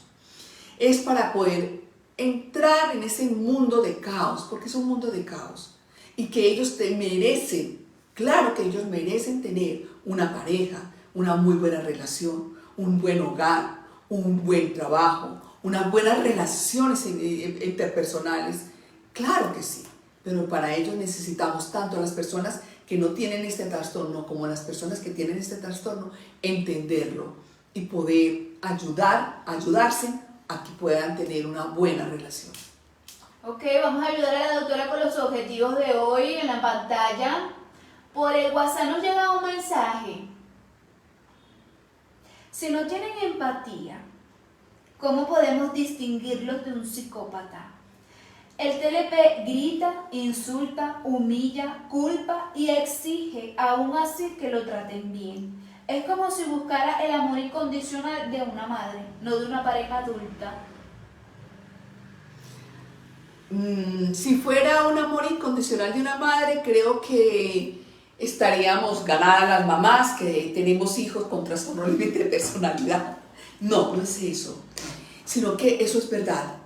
Speaker 1: Es para poder entrar en ese mundo de caos, porque es un mundo de caos. Y que ellos merecen, claro que ellos merecen tener una pareja, una muy buena relación, un buen hogar, un buen trabajo, unas buenas relaciones interpersonales. Claro que sí. Pero para ello necesitamos tanto a las personas que no tienen este trastorno como a las personas que tienen este trastorno entenderlo y poder ayudarse a que puedan tener una buena relación.
Speaker 2: Ok, vamos a ayudar a la doctora con los objetivos de hoy en la pantalla. Por el WhatsApp nos llega un mensaje. Si no tienen empatía, ¿cómo podemos distinguirlos de un psicópata? El TLP grita, insulta, humilla, culpa y exige aún así que lo traten bien. Es como si buscara el amor incondicional de una madre, no de una pareja adulta.
Speaker 1: Si fuera un amor incondicional de una madre, creo que estaríamos ganadas las mamás que tenemos hijos con trastorno límite de personalidad. No, no es eso, sino que eso es verdad.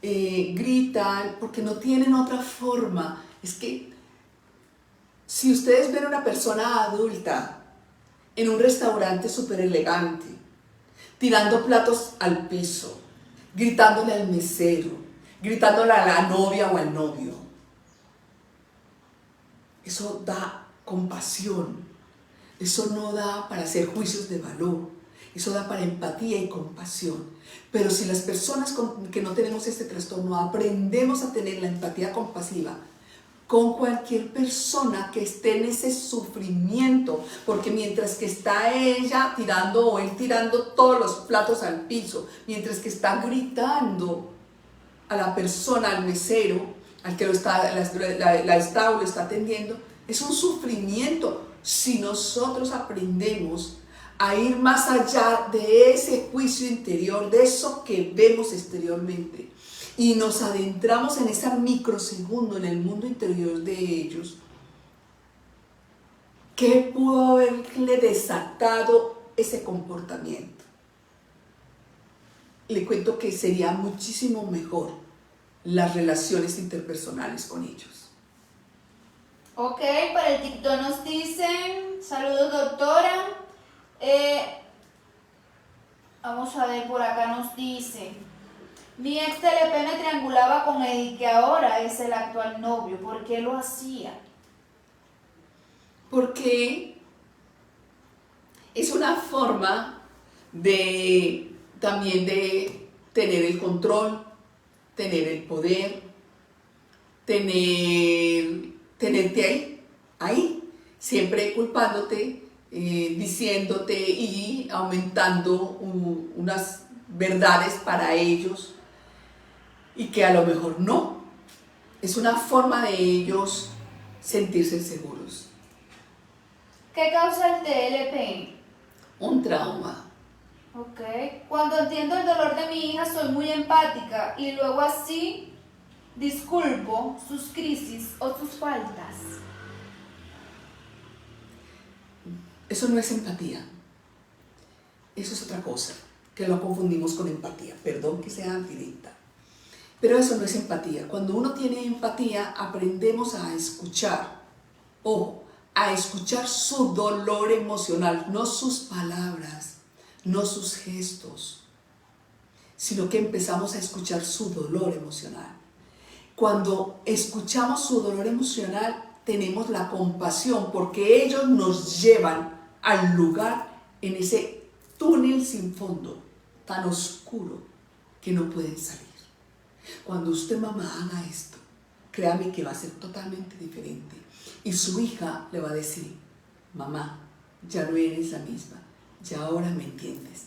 Speaker 1: Gritan porque no tienen otra forma. Es que si ustedes ven a una persona adulta en un restaurante súper elegante, tirando platos al piso, gritándole al mesero, gritándole a la novia o al novio, eso da compasión, eso no da para hacer juicios de valor, eso da para empatía y compasión. Pero si las personas que no tenemos este trastorno aprendemos a tener la empatía compasiva con cualquier persona que esté en ese sufrimiento, porque mientras que está ella tirando o él tirando todos los platos al piso, mientras que está gritando a la persona, al mesero, al que la está o lo está atendiendo, es un sufrimiento. Si nosotros aprendemos a ir más allá de ese juicio interior, de eso que vemos exteriormente, y nos adentramos en ese microsegundo, en el mundo interior de ellos, ¿qué pudo haberle desatado ese comportamiento? le cuento que sería muchísimo mejor las relaciones interpersonales con ellos.
Speaker 2: Ok, para el TikTok nos dicen, saludos doctora. Vamos a ver, por acá nos dice, mi ex TLP me triangulaba con el que ahora es el actual novio. ¿Por qué lo hacía?
Speaker 1: Porque es una forma de también de tener el control, tener el poder, tenerte ahí, siempre culpándote, diciéndote y aumentando unas verdades para ellos y que a lo mejor no. Es una forma de ellos sentirse seguros.
Speaker 2: ¿Qué causa el TLP?
Speaker 1: Un trauma.
Speaker 2: Ok. Cuando entiendo el dolor de mi hija soy muy empática y luego así disculpo sus crisis o sus faltas.
Speaker 1: Eso no es empatía. Eso es otra cosa, que lo confundimos con empatía. Perdón que sea directa. Pero eso no es empatía. Cuando uno tiene empatía, aprendemos a escuchar. Ojo, a escuchar su dolor emocional, no sus palabras, no sus gestos, sino que empezamos a escuchar su dolor emocional. Cuando escuchamos su dolor emocional, tenemos la compasión porque ellos nos llevan al lugar en ese túnel sin fondo, tan oscuro que no pueden salir. Cuando usted, mamá, haga esto, créame que va a ser totalmente diferente. Y su hija le va a decir, mamá, ya no eres la misma, ya ahora me entiendes.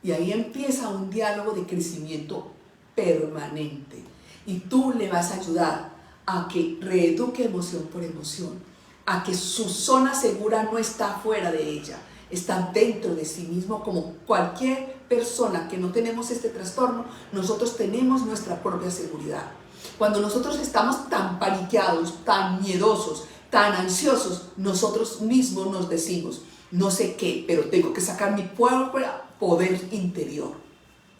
Speaker 1: Y ahí empieza un diálogo de crecimiento permanente. Y tú le vas a ayudar a que reeduque emoción por emoción, a que su zona segura no está fuera de ella, está dentro de sí mismo, como cualquier persona que no tenemos este trastorno, nosotros tenemos nuestra propia seguridad. Cuando nosotros estamos tan paniqueados, tan miedosos, tan ansiosos, nosotros mismos nos decimos, no sé qué, pero tengo que sacar mi poder interior.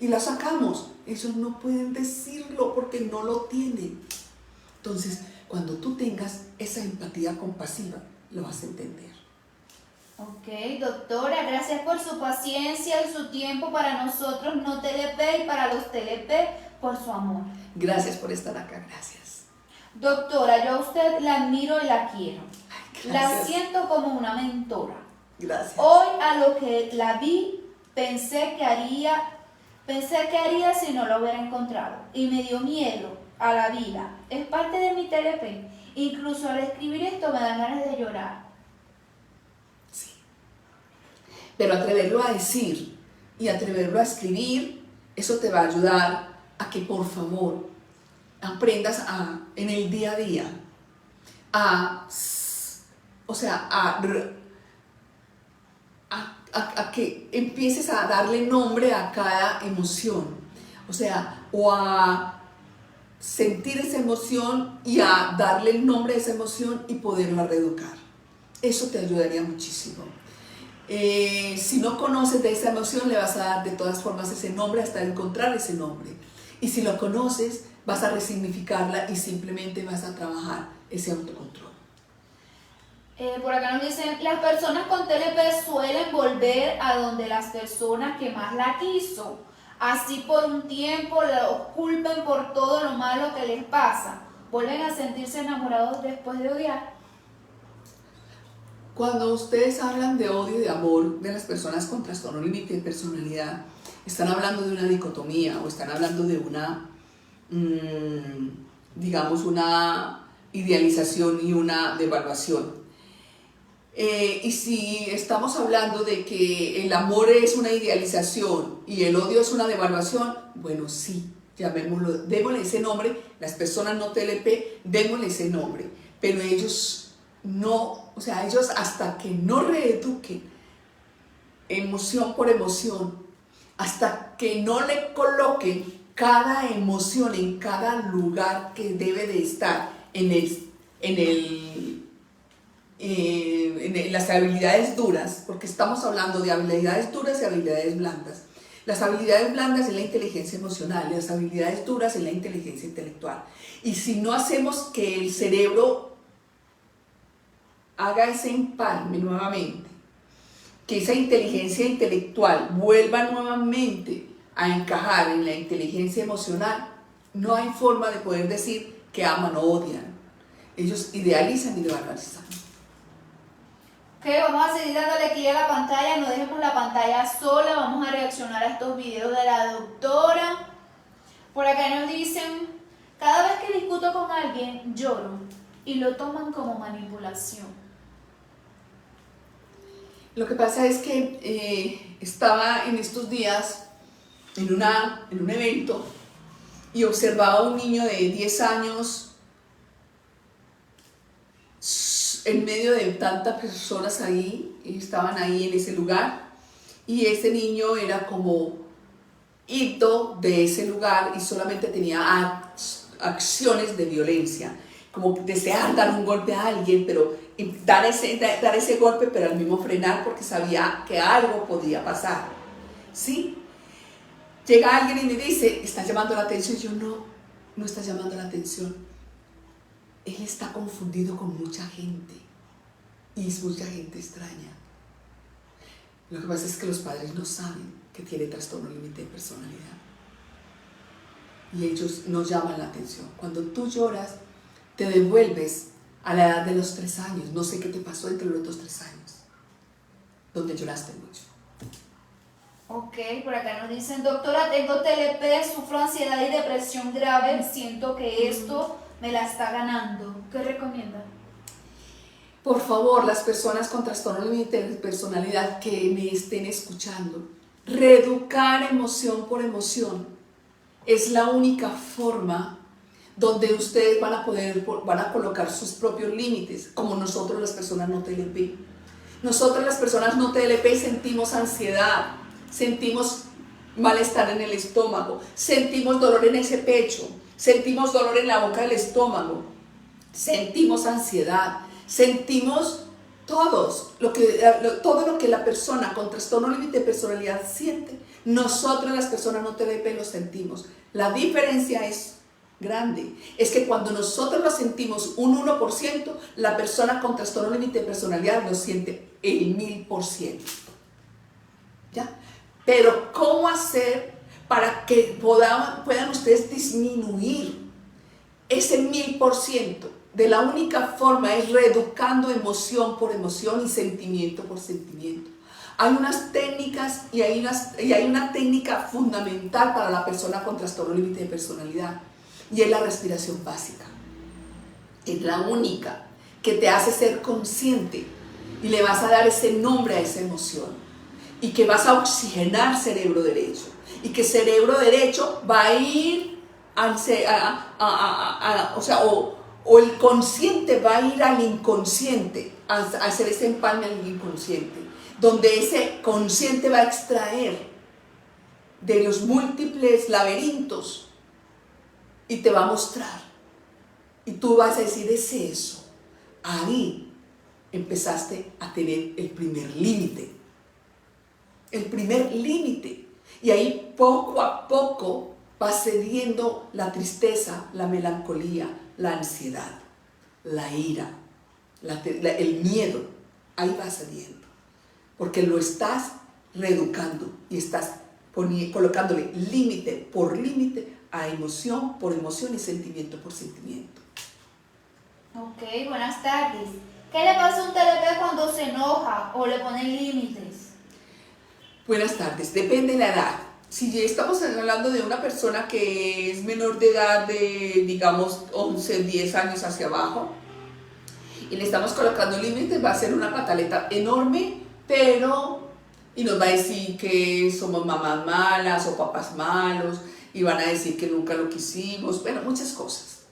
Speaker 1: Y la sacamos. Ellos no pueden decirlo porque no lo tienen. Entonces, cuando tú tengas esa empatía compasiva, lo vas a entender.
Speaker 2: Ok, doctora, gracias por su paciencia y su tiempo para nosotros no TLP y para los TLP por su amor.
Speaker 1: Gracias por estar acá, gracias.
Speaker 2: Doctora, yo a usted la admiro y la quiero.
Speaker 1: Ay,
Speaker 2: La siento como una mentora.
Speaker 1: Gracias.
Speaker 2: Hoy a lo que la vi pensé que haría si no lo hubiera encontrado y me dio miedo a la vida. Es parte de mi TLP. Incluso al escribir esto me dan ganas de llorar.
Speaker 1: Sí. Pero atreverlo a decir y atreverlo a escribir, eso te va a ayudar a que por favor aprendas en el día a día a que empieces a darle nombre a cada emoción, o a sentir esa emoción y a darle el nombre a esa emoción y poderla reeducar. Eso te ayudaría muchísimo. Si no conoces de esa emoción, le vas a dar de todas formas ese nombre hasta encontrar ese nombre. Y si lo conoces, vas a resignificarla y simplemente vas a trabajar ese autocontrol.
Speaker 2: Por acá nos dicen, las personas con TLP suelen volver a donde las personas que más la quiso. Así por un tiempo los culpen por todo lo malo que les pasa. Vuelven a sentirse enamorados después de odiar.
Speaker 1: Cuando ustedes hablan de odio y de amor de las personas con trastorno límite de personalidad, están hablando de una dicotomía o están hablando de una, digamos, una idealización y una devaluación. Y si estamos hablando de que el amor es una idealización y el odio es una devaluación, bueno, sí, llamémoslo, démosle ese nombre, las personas no TLP, démosle ese nombre, pero ellos no, ellos hasta que no reeduquen emoción por emoción, hasta que no le coloquen cada emoción en cada lugar que debe de estar en las habilidades duras, porque estamos hablando de habilidades duras y habilidades blandas. Las habilidades blandas es la inteligencia emocional, las habilidades duras es la inteligencia intelectual. Y si no hacemos que el cerebro haga ese empalme nuevamente, que esa inteligencia intelectual vuelva nuevamente a encajar en la inteligencia emocional, no hay forma de poder decir que aman o odian. Ellos idealizan y idealizan.
Speaker 2: Ok, vamos a seguir dándole clic a la pantalla, no dejemos la pantalla sola, vamos a reaccionar a estos videos de la doctora. Por acá nos dicen, cada vez que discuto con alguien lloro y lo toman como manipulación.
Speaker 1: Lo que pasa es que estaba en estos días en un evento y observaba a un niño de 10 años en medio de tantas personas ahí, estaban ahí en ese lugar, y ese niño era como hito de ese lugar y solamente tenía acciones de violencia, como desear dar un golpe a alguien, pero dar ese golpe, pero al mismo frenar porque sabía que algo podía pasar, ¿sí? Llega alguien y me dice, ¿está llamando la atención? Yo no está llamando la atención. Él está confundido con mucha gente y es mucha gente extraña. Lo que pasa es que los padres no saben que tiene trastorno límite de personalidad y ellos no llaman la atención. Cuando tú lloras, te devuelves a la edad de los 3 años. No sé qué te pasó entre los 2-3 años, donde lloraste mucho.
Speaker 2: Ok, por acá nos dicen, doctora, tengo TLP, sufro ansiedad y depresión grave, siento que esto me la está ganando. ¿Qué recomienda?
Speaker 1: Por favor, las personas con trastorno límite de personalidad que me estén escuchando, reeducar emoción por emoción es la única forma donde ustedes van a colocar sus propios límites, como nosotros las personas no TLP. Nosotros las personas no TLP sentimos ansiedad, sentimos malestar en el estómago, sentimos dolor en ese pecho, sentimos dolor en la boca del estómago, sentimos ansiedad, sentimos todo lo que la persona con trastorno límite de personalidad siente. Nosotros las personas no TLP lo sentimos. La diferencia es grande, es que cuando nosotros lo sentimos un 1%, la persona con trastorno límite de personalidad lo siente el 1000%. ¿Ya? Pero ¿cómo hacer para que puedan ustedes disminuir ese 1000%? De la única forma es reeducando emoción por emoción y sentimiento por sentimiento. Hay unas técnicas y hay una técnica fundamental para la persona con trastorno límite de personalidad y es la respiración básica. Es la única que te hace ser consciente y le vas a dar ese nombre a esa emoción y que vas a oxigenar cerebro derecho y que cerebro derecho va a ir o el consciente va a ir al inconsciente, a hacer ese empalme al inconsciente, donde ese consciente va a extraer de los múltiples laberintos y te va a mostrar. Y tú vas a decir, es eso. Ahí empezaste a tener el primer límite. El primer límite. Y ahí poco a poco va cediendo la tristeza, la melancolía, la ansiedad, la ira, el miedo. Ahí va cediendo. Porque lo estás reeducando y estás colocándole límite por límite a emoción por emoción y sentimiento por sentimiento.
Speaker 2: Ok, buenas tardes. ¿Qué le pasa a un TLP cuando se enoja o le ponen límites?
Speaker 1: Buenas tardes, depende de la edad. Si estamos hablando de una persona que es menor de edad de, digamos, 11, 10 años hacia abajo, y le estamos colocando límites, va a ser una pataleta enorme, y nos va a decir que somos mamás malas o papás malos, y van a decir que nunca lo quisimos, bueno, muchas cosas.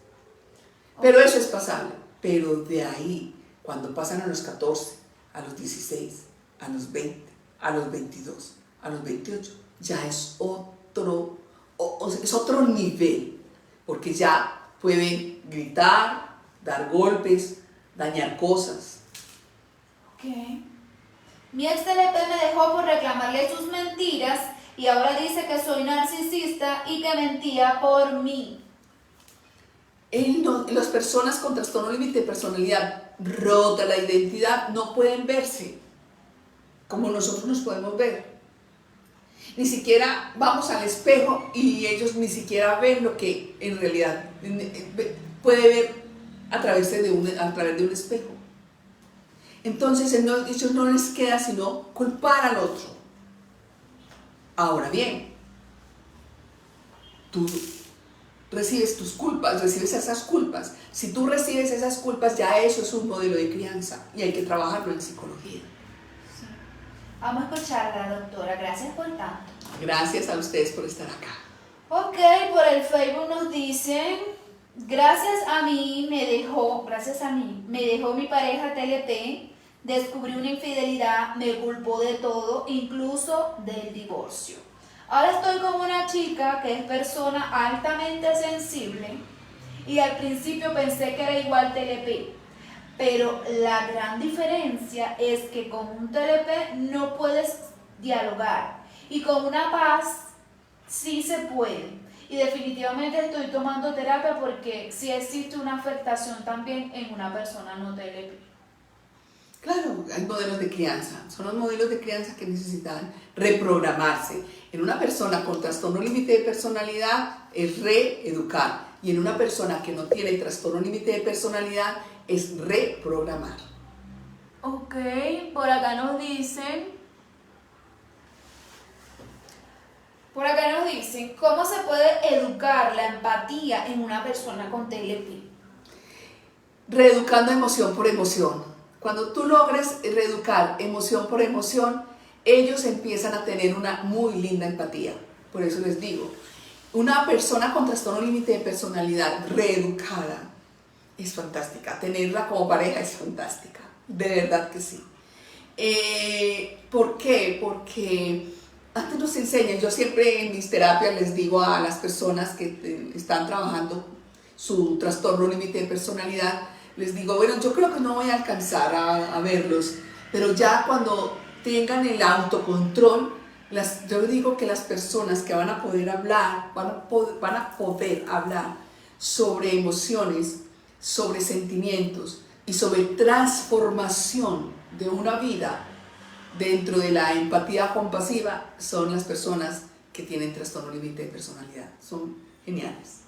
Speaker 1: Pero eso es pasable. Pero de ahí, cuando pasan a los 14, a los 16, a los 20, a los 22, a los 28, ya es otro nivel, porque ya pueden gritar, dar golpes, dañar cosas.
Speaker 2: Ok. Mi ex TLP me dejó por reclamarle sus mentiras y ahora dice que soy narcisista y que mentía por mí.
Speaker 1: Las personas con trastorno límite de personalidad rota la identidad no pueden verse como nosotros nos podemos ver. Ni siquiera vamos al espejo y ellos ni siquiera ven lo que en realidad puede ver a través de un espejo. Entonces a ellos no les queda sino culpar al otro. Ahora bien, tú recibes tus culpas, recibes esas culpas. Si tú recibes esas culpas, ya eso es un modelo de crianza y hay que trabajarlo en psicología.
Speaker 2: Sí. Vamos a escucharla, doctora. Gracias por tanto.
Speaker 1: Gracias a ustedes por estar acá.
Speaker 2: Ok, por el Facebook nos dicen, gracias a mí me dejó mi pareja TLP, descubrí una infidelidad, me culpó de todo, incluso del divorcio. Ahora estoy con una chica que es persona altamente sensible y al principio pensé que era igual TLP, pero la gran diferencia es que con un TLP no puedes dialogar y con una paz sí se puede. Y definitivamente estoy tomando terapia porque sí existe una afectación también en una persona no TLP.
Speaker 1: Claro, hay modelos de crianza, son los modelos de crianza que necesitan reprogramarse. En una persona con trastorno límite de personalidad es reeducar y en una persona que no tiene trastorno límite de personalidad es reprogramar.
Speaker 2: Ok, por acá nos dicen, ¿cómo se puede educar la empatía en una persona con TLP?
Speaker 1: Reeducando emoción por emoción. Cuando tú logres reeducar emoción por emoción, ellos empiezan a tener una muy linda empatía. Por eso les digo, una persona con trastorno límite de personalidad reeducada es fantástica. Tenerla como pareja es fantástica. De verdad que sí. ¿Por qué? Porque antes nos enseñan, yo siempre en mis terapias les digo a las personas que están trabajando su trastorno límite de personalidad, les digo, bueno, yo creo que no voy a alcanzar a verlos, pero ya cuando tengan el autocontrol, yo digo que las personas que van a poder hablar, van a poder hablar sobre emociones, sobre sentimientos y sobre transformación de una vida dentro de la empatía compasiva, son las personas que tienen trastorno límite de personalidad. Son geniales.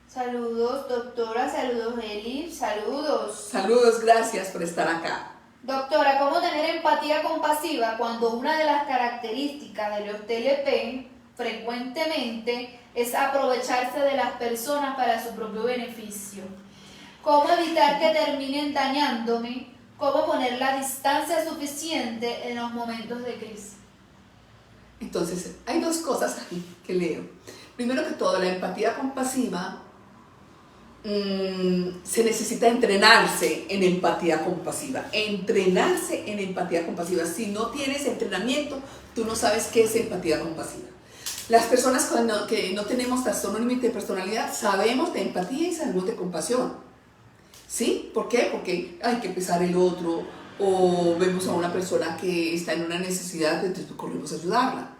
Speaker 2: Saludos, doctora, saludos, Eli, saludos.
Speaker 1: Saludos, gracias por estar acá.
Speaker 2: Doctora, ¿cómo tener empatía compasiva cuando una de las características de los TLP frecuentemente es aprovecharse de las personas para su propio beneficio? ¿Cómo evitar que terminen dañándome? ¿Cómo poner la distancia suficiente en los momentos de crisis?
Speaker 1: Entonces, hay dos cosas aquí que leo. Primero que todo, la empatía compasiva se necesita entrenarse en empatía compasiva. Entrenarse en empatía compasiva. Si no tienes entrenamiento, tú no sabes qué es empatía compasiva. Las personas que no tenemos trastorno límite de personalidad sabemos de empatía y sabemos de compasión. ¿Sí? ¿Por qué? Porque hay que pesar el otro o vemos a una persona que está en una necesidad, entonces corremos a ayudarla.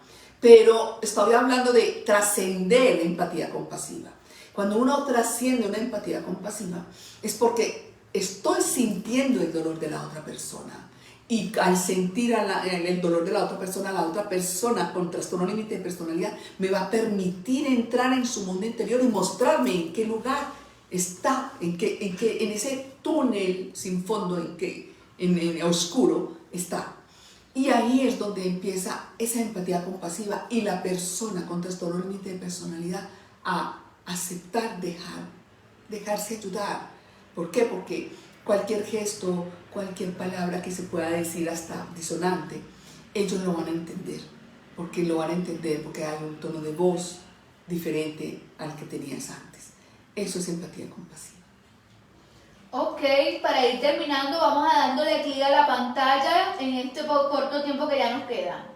Speaker 1: Pero estoy hablando de trascender la empatía compasiva. Cuando uno trasciende una empatía compasiva es porque estoy sintiendo el dolor de la otra persona. Y al sentir el dolor de la otra persona con trastorno límite de personalidad me va a permitir entrar en su mundo interior y mostrarme en qué lugar está, en ese túnel sin fondo, en oscuro está. Y ahí es donde empieza esa empatía compasiva y la persona con trastorno límite de personalidad a aceptar, dejarse ayudar. ¿Por qué? Porque cualquier gesto, cualquier palabra que se pueda decir hasta disonante, ellos lo van a entender. Porque hay un tono de voz diferente al que tenías antes. Eso es empatía compasiva.
Speaker 2: Ok, para ir terminando vamos a dándole clic a la pantalla en este corto tiempo que ya nos queda.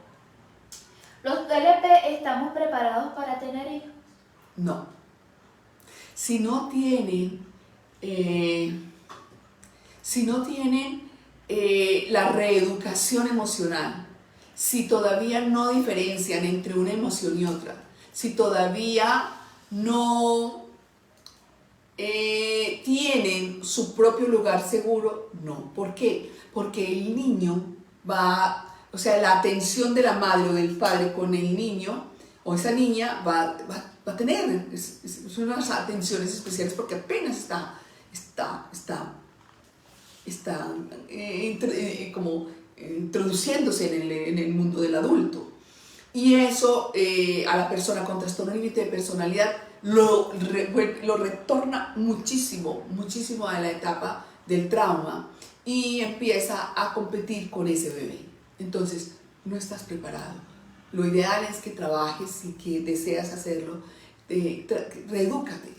Speaker 2: ¿Los TLP estamos preparados para tener hijos?
Speaker 1: No. Si no tienen la reeducación emocional, si todavía no diferencian entre una emoción y otra, si todavía no tienen su propio lugar seguro, no. ¿Por qué? Porque el niño va, o sea, la atención de la madre o del padre con el niño o esa niña va a tener unas atenciones especiales porque apenas está como introduciéndose en el mundo del adulto. Y eso a la persona con trastorno límite de personalidad lo retorna muchísimo a la etapa del trauma y empieza a competir con ese bebé. Entonces, no estás preparado. Lo ideal es que trabajes, si que deseas hacerlo, reedúcate.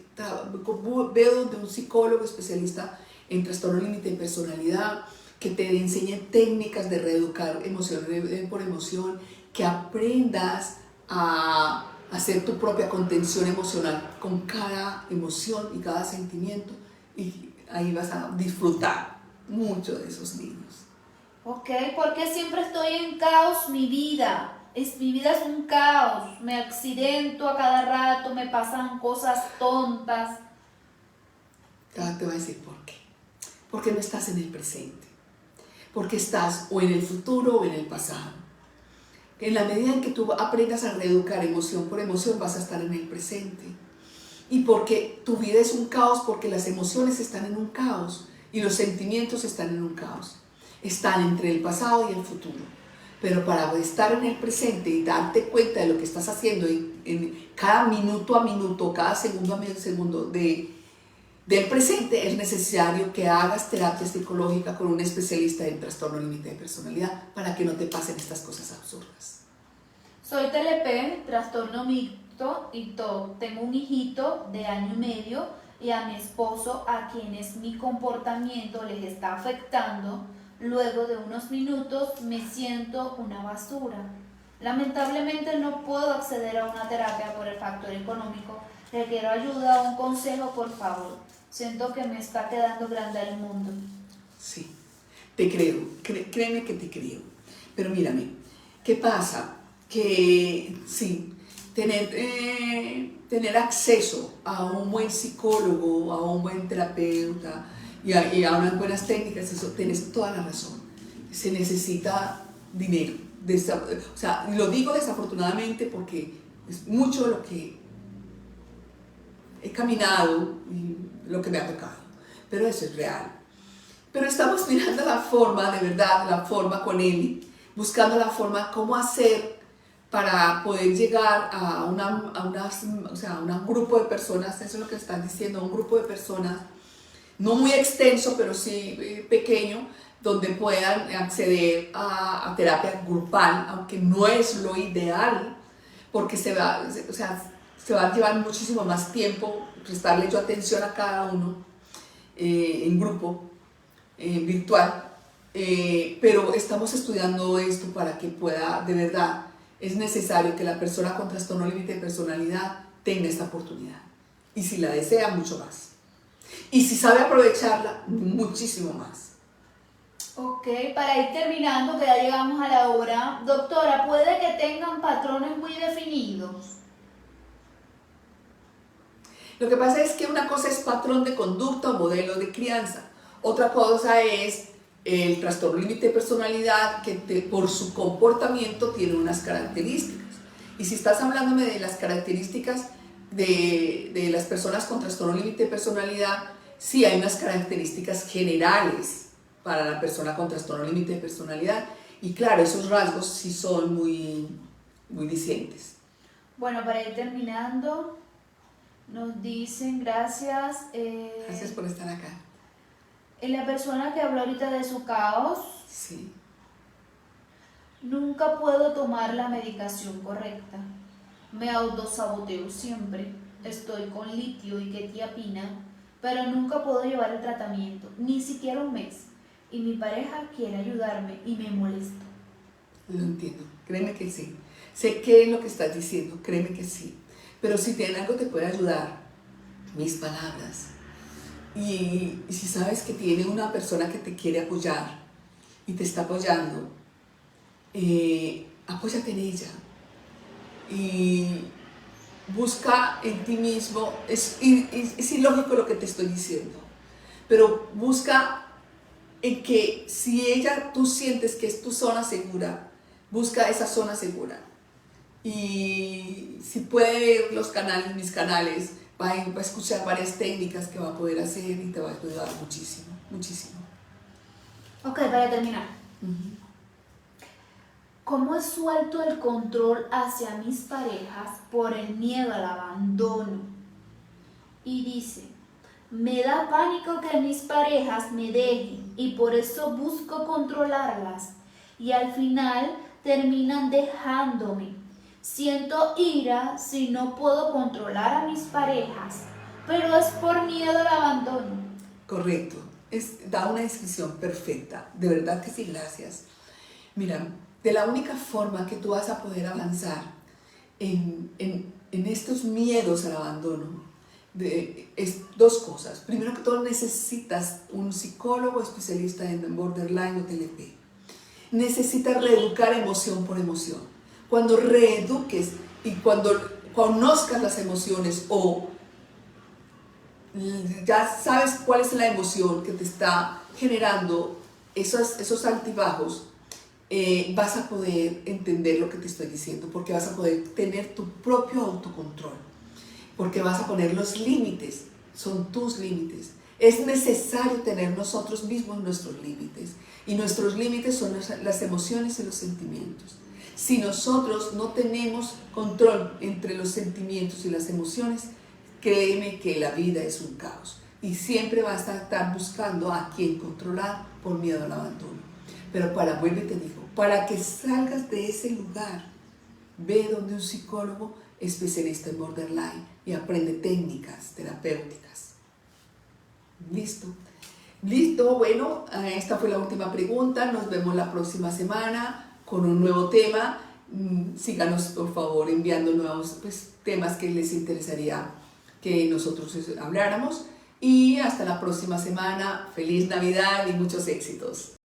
Speaker 1: Veo de un psicólogo especialista en trastorno límite de personalidad que te enseñe técnicas de reeducar emoción por emoción, que aprendas a hacer tu propia contención emocional con cada emoción y cada sentimiento, y ahí vas a disfrutar mucho de esos niños.
Speaker 2: Ok, porque siempre estoy en caos mi vida. Mi vida es un caos, me accidento a cada rato, me pasan cosas tontas.
Speaker 1: Ahora te voy a decir por qué. Porque no estás en el presente. Porque estás o en el futuro o en el pasado. En la medida en que tú aprendas a reeducar emoción por emoción, vas a estar en el presente. Y porque tu vida es un caos, porque las emociones están en un caos y los sentimientos están en un caos. Están entre el pasado y el futuro. Pero para estar en el presente y darte cuenta de lo que estás haciendo en cada minuto a minuto, cada segundo a segundo del presente, es necesario que hagas terapia psicológica con un especialista en trastorno límite de personalidad para que no te pasen estas cosas absurdas.
Speaker 2: Soy TLP, trastorno mixto y todo. Tengo un hijito de 1 año y medio y a mi esposo, a quienes mi comportamiento les está afectando. Luego de unos minutos me siento una basura. Lamentablemente no puedo acceder a una terapia por el factor económico. Requiero ayuda o un consejo, por favor. Siento que me está quedando grande el mundo.
Speaker 1: Sí, te creo, créeme que te creo. Pero mírame, ¿qué pasa? Que sí, tener acceso a un buen psicólogo, a un buen terapeuta y a unas buenas técnicas, eso tienes toda la razón. Se necesita dinero. O sea, lo digo desafortunadamente porque es mucho lo que he caminado y lo que me ha tocado, pero eso es real. Pero estamos mirando la forma, de verdad, la forma con él, buscando la forma, cómo hacer para poder llegar a un grupo de personas, eso es lo que están diciendo, un grupo de personas, no muy extenso, pero sí pequeño, donde puedan acceder a terapia grupal, aunque no es lo ideal, porque se va a llevar muchísimo más tiempo prestarle yo atención a cada uno en grupo, virtual, pero estamos estudiando esto para que pueda, de verdad, es necesario que la persona con trastorno límite de personalidad tenga esta oportunidad, y si la desea, mucho más, y si sabe aprovecharla, muchísimo más.
Speaker 2: Ok, para ir terminando, que ya llegamos a la hora. Doctora, ¿puede que tengan patrones muy definidos?
Speaker 1: Lo que pasa es que una cosa es patrón de conducta o modelo de crianza. Otra cosa es el trastorno límite de personalidad que por su comportamiento tiene unas características. Y si estás hablándome de las características de las personas con trastorno límite de personalidad, sí hay unas características generales para la persona con trastorno límite de personalidad. Y claro, esos rasgos sí son muy, muy dicientes.
Speaker 2: Bueno, para ir terminando, nos dicen gracias.
Speaker 1: Gracias por estar acá.
Speaker 2: La persona que habló ahorita de su caos.
Speaker 1: Sí.
Speaker 2: Nunca puedo tomar la medicación correcta. Me autosaboteo siempre. Estoy con litio y quetiapina, pero nunca puedo llevar el tratamiento, ni siquiera un mes. Y mi pareja quiere ayudarme y me molesto.
Speaker 1: Lo entiendo, créeme que sí. Sé qué es lo que estás diciendo, créeme que sí. Pero si tiene algo que te puede ayudar, mis palabras. Y si sabes que tiene una persona que te quiere apoyar y te está apoyando, apóyate en ella y busca en ti mismo, es ilógico lo que te estoy diciendo, pero busca en que si tú sientes que es tu zona segura, busca esa zona segura. Y si puede ver mis canales, va a escuchar varias técnicas que va a poder hacer y te va a ayudar muchísimo, muchísimo.
Speaker 2: Ok, para terminar. ¿Cómo suelto el control hacia mis parejas por el miedo al abandono? Y dice, me da pánico que mis parejas me dejen y por eso busco controlarlas y al final terminan dejándome. Siento ira si no puedo controlar a mis parejas, pero es por miedo al abandono.
Speaker 1: Correcto, da una descripción perfecta, de verdad que sí, gracias. Mira, de la única forma que tú vas a poder avanzar en estos miedos al abandono es dos cosas. Primero que todo, necesitas un psicólogo especialista en borderline o TLP. Necesitas reeducar emoción por emoción. Cuando reeduques y cuando conozcas las emociones o ya sabes cuál es la emoción que te está generando esos altibajos, vas a poder entender lo que te estoy diciendo, porque vas a poder tener tu propio autocontrol, porque vas a poner los límites, son tus límites. Es necesario tener nosotros mismos nuestros límites, y nuestros límites son las emociones y los sentimientos. Si nosotros no tenemos control entre los sentimientos y las emociones, créeme que la vida es un caos y siempre vas a estar buscando a quién controlar por miedo al abandono. Pero vuelvo y te digo, para que salgas de ese lugar, ve donde un psicólogo especialista en borderline y aprende técnicas terapéuticas. ¿Listo? Listo, bueno, esta fue la última pregunta. Nos vemos la próxima semana con un nuevo tema. Síganos, por favor, enviando nuevos temas que les interesaría que nosotros habláramos. Y hasta la próxima semana. Feliz Navidad y muchos éxitos.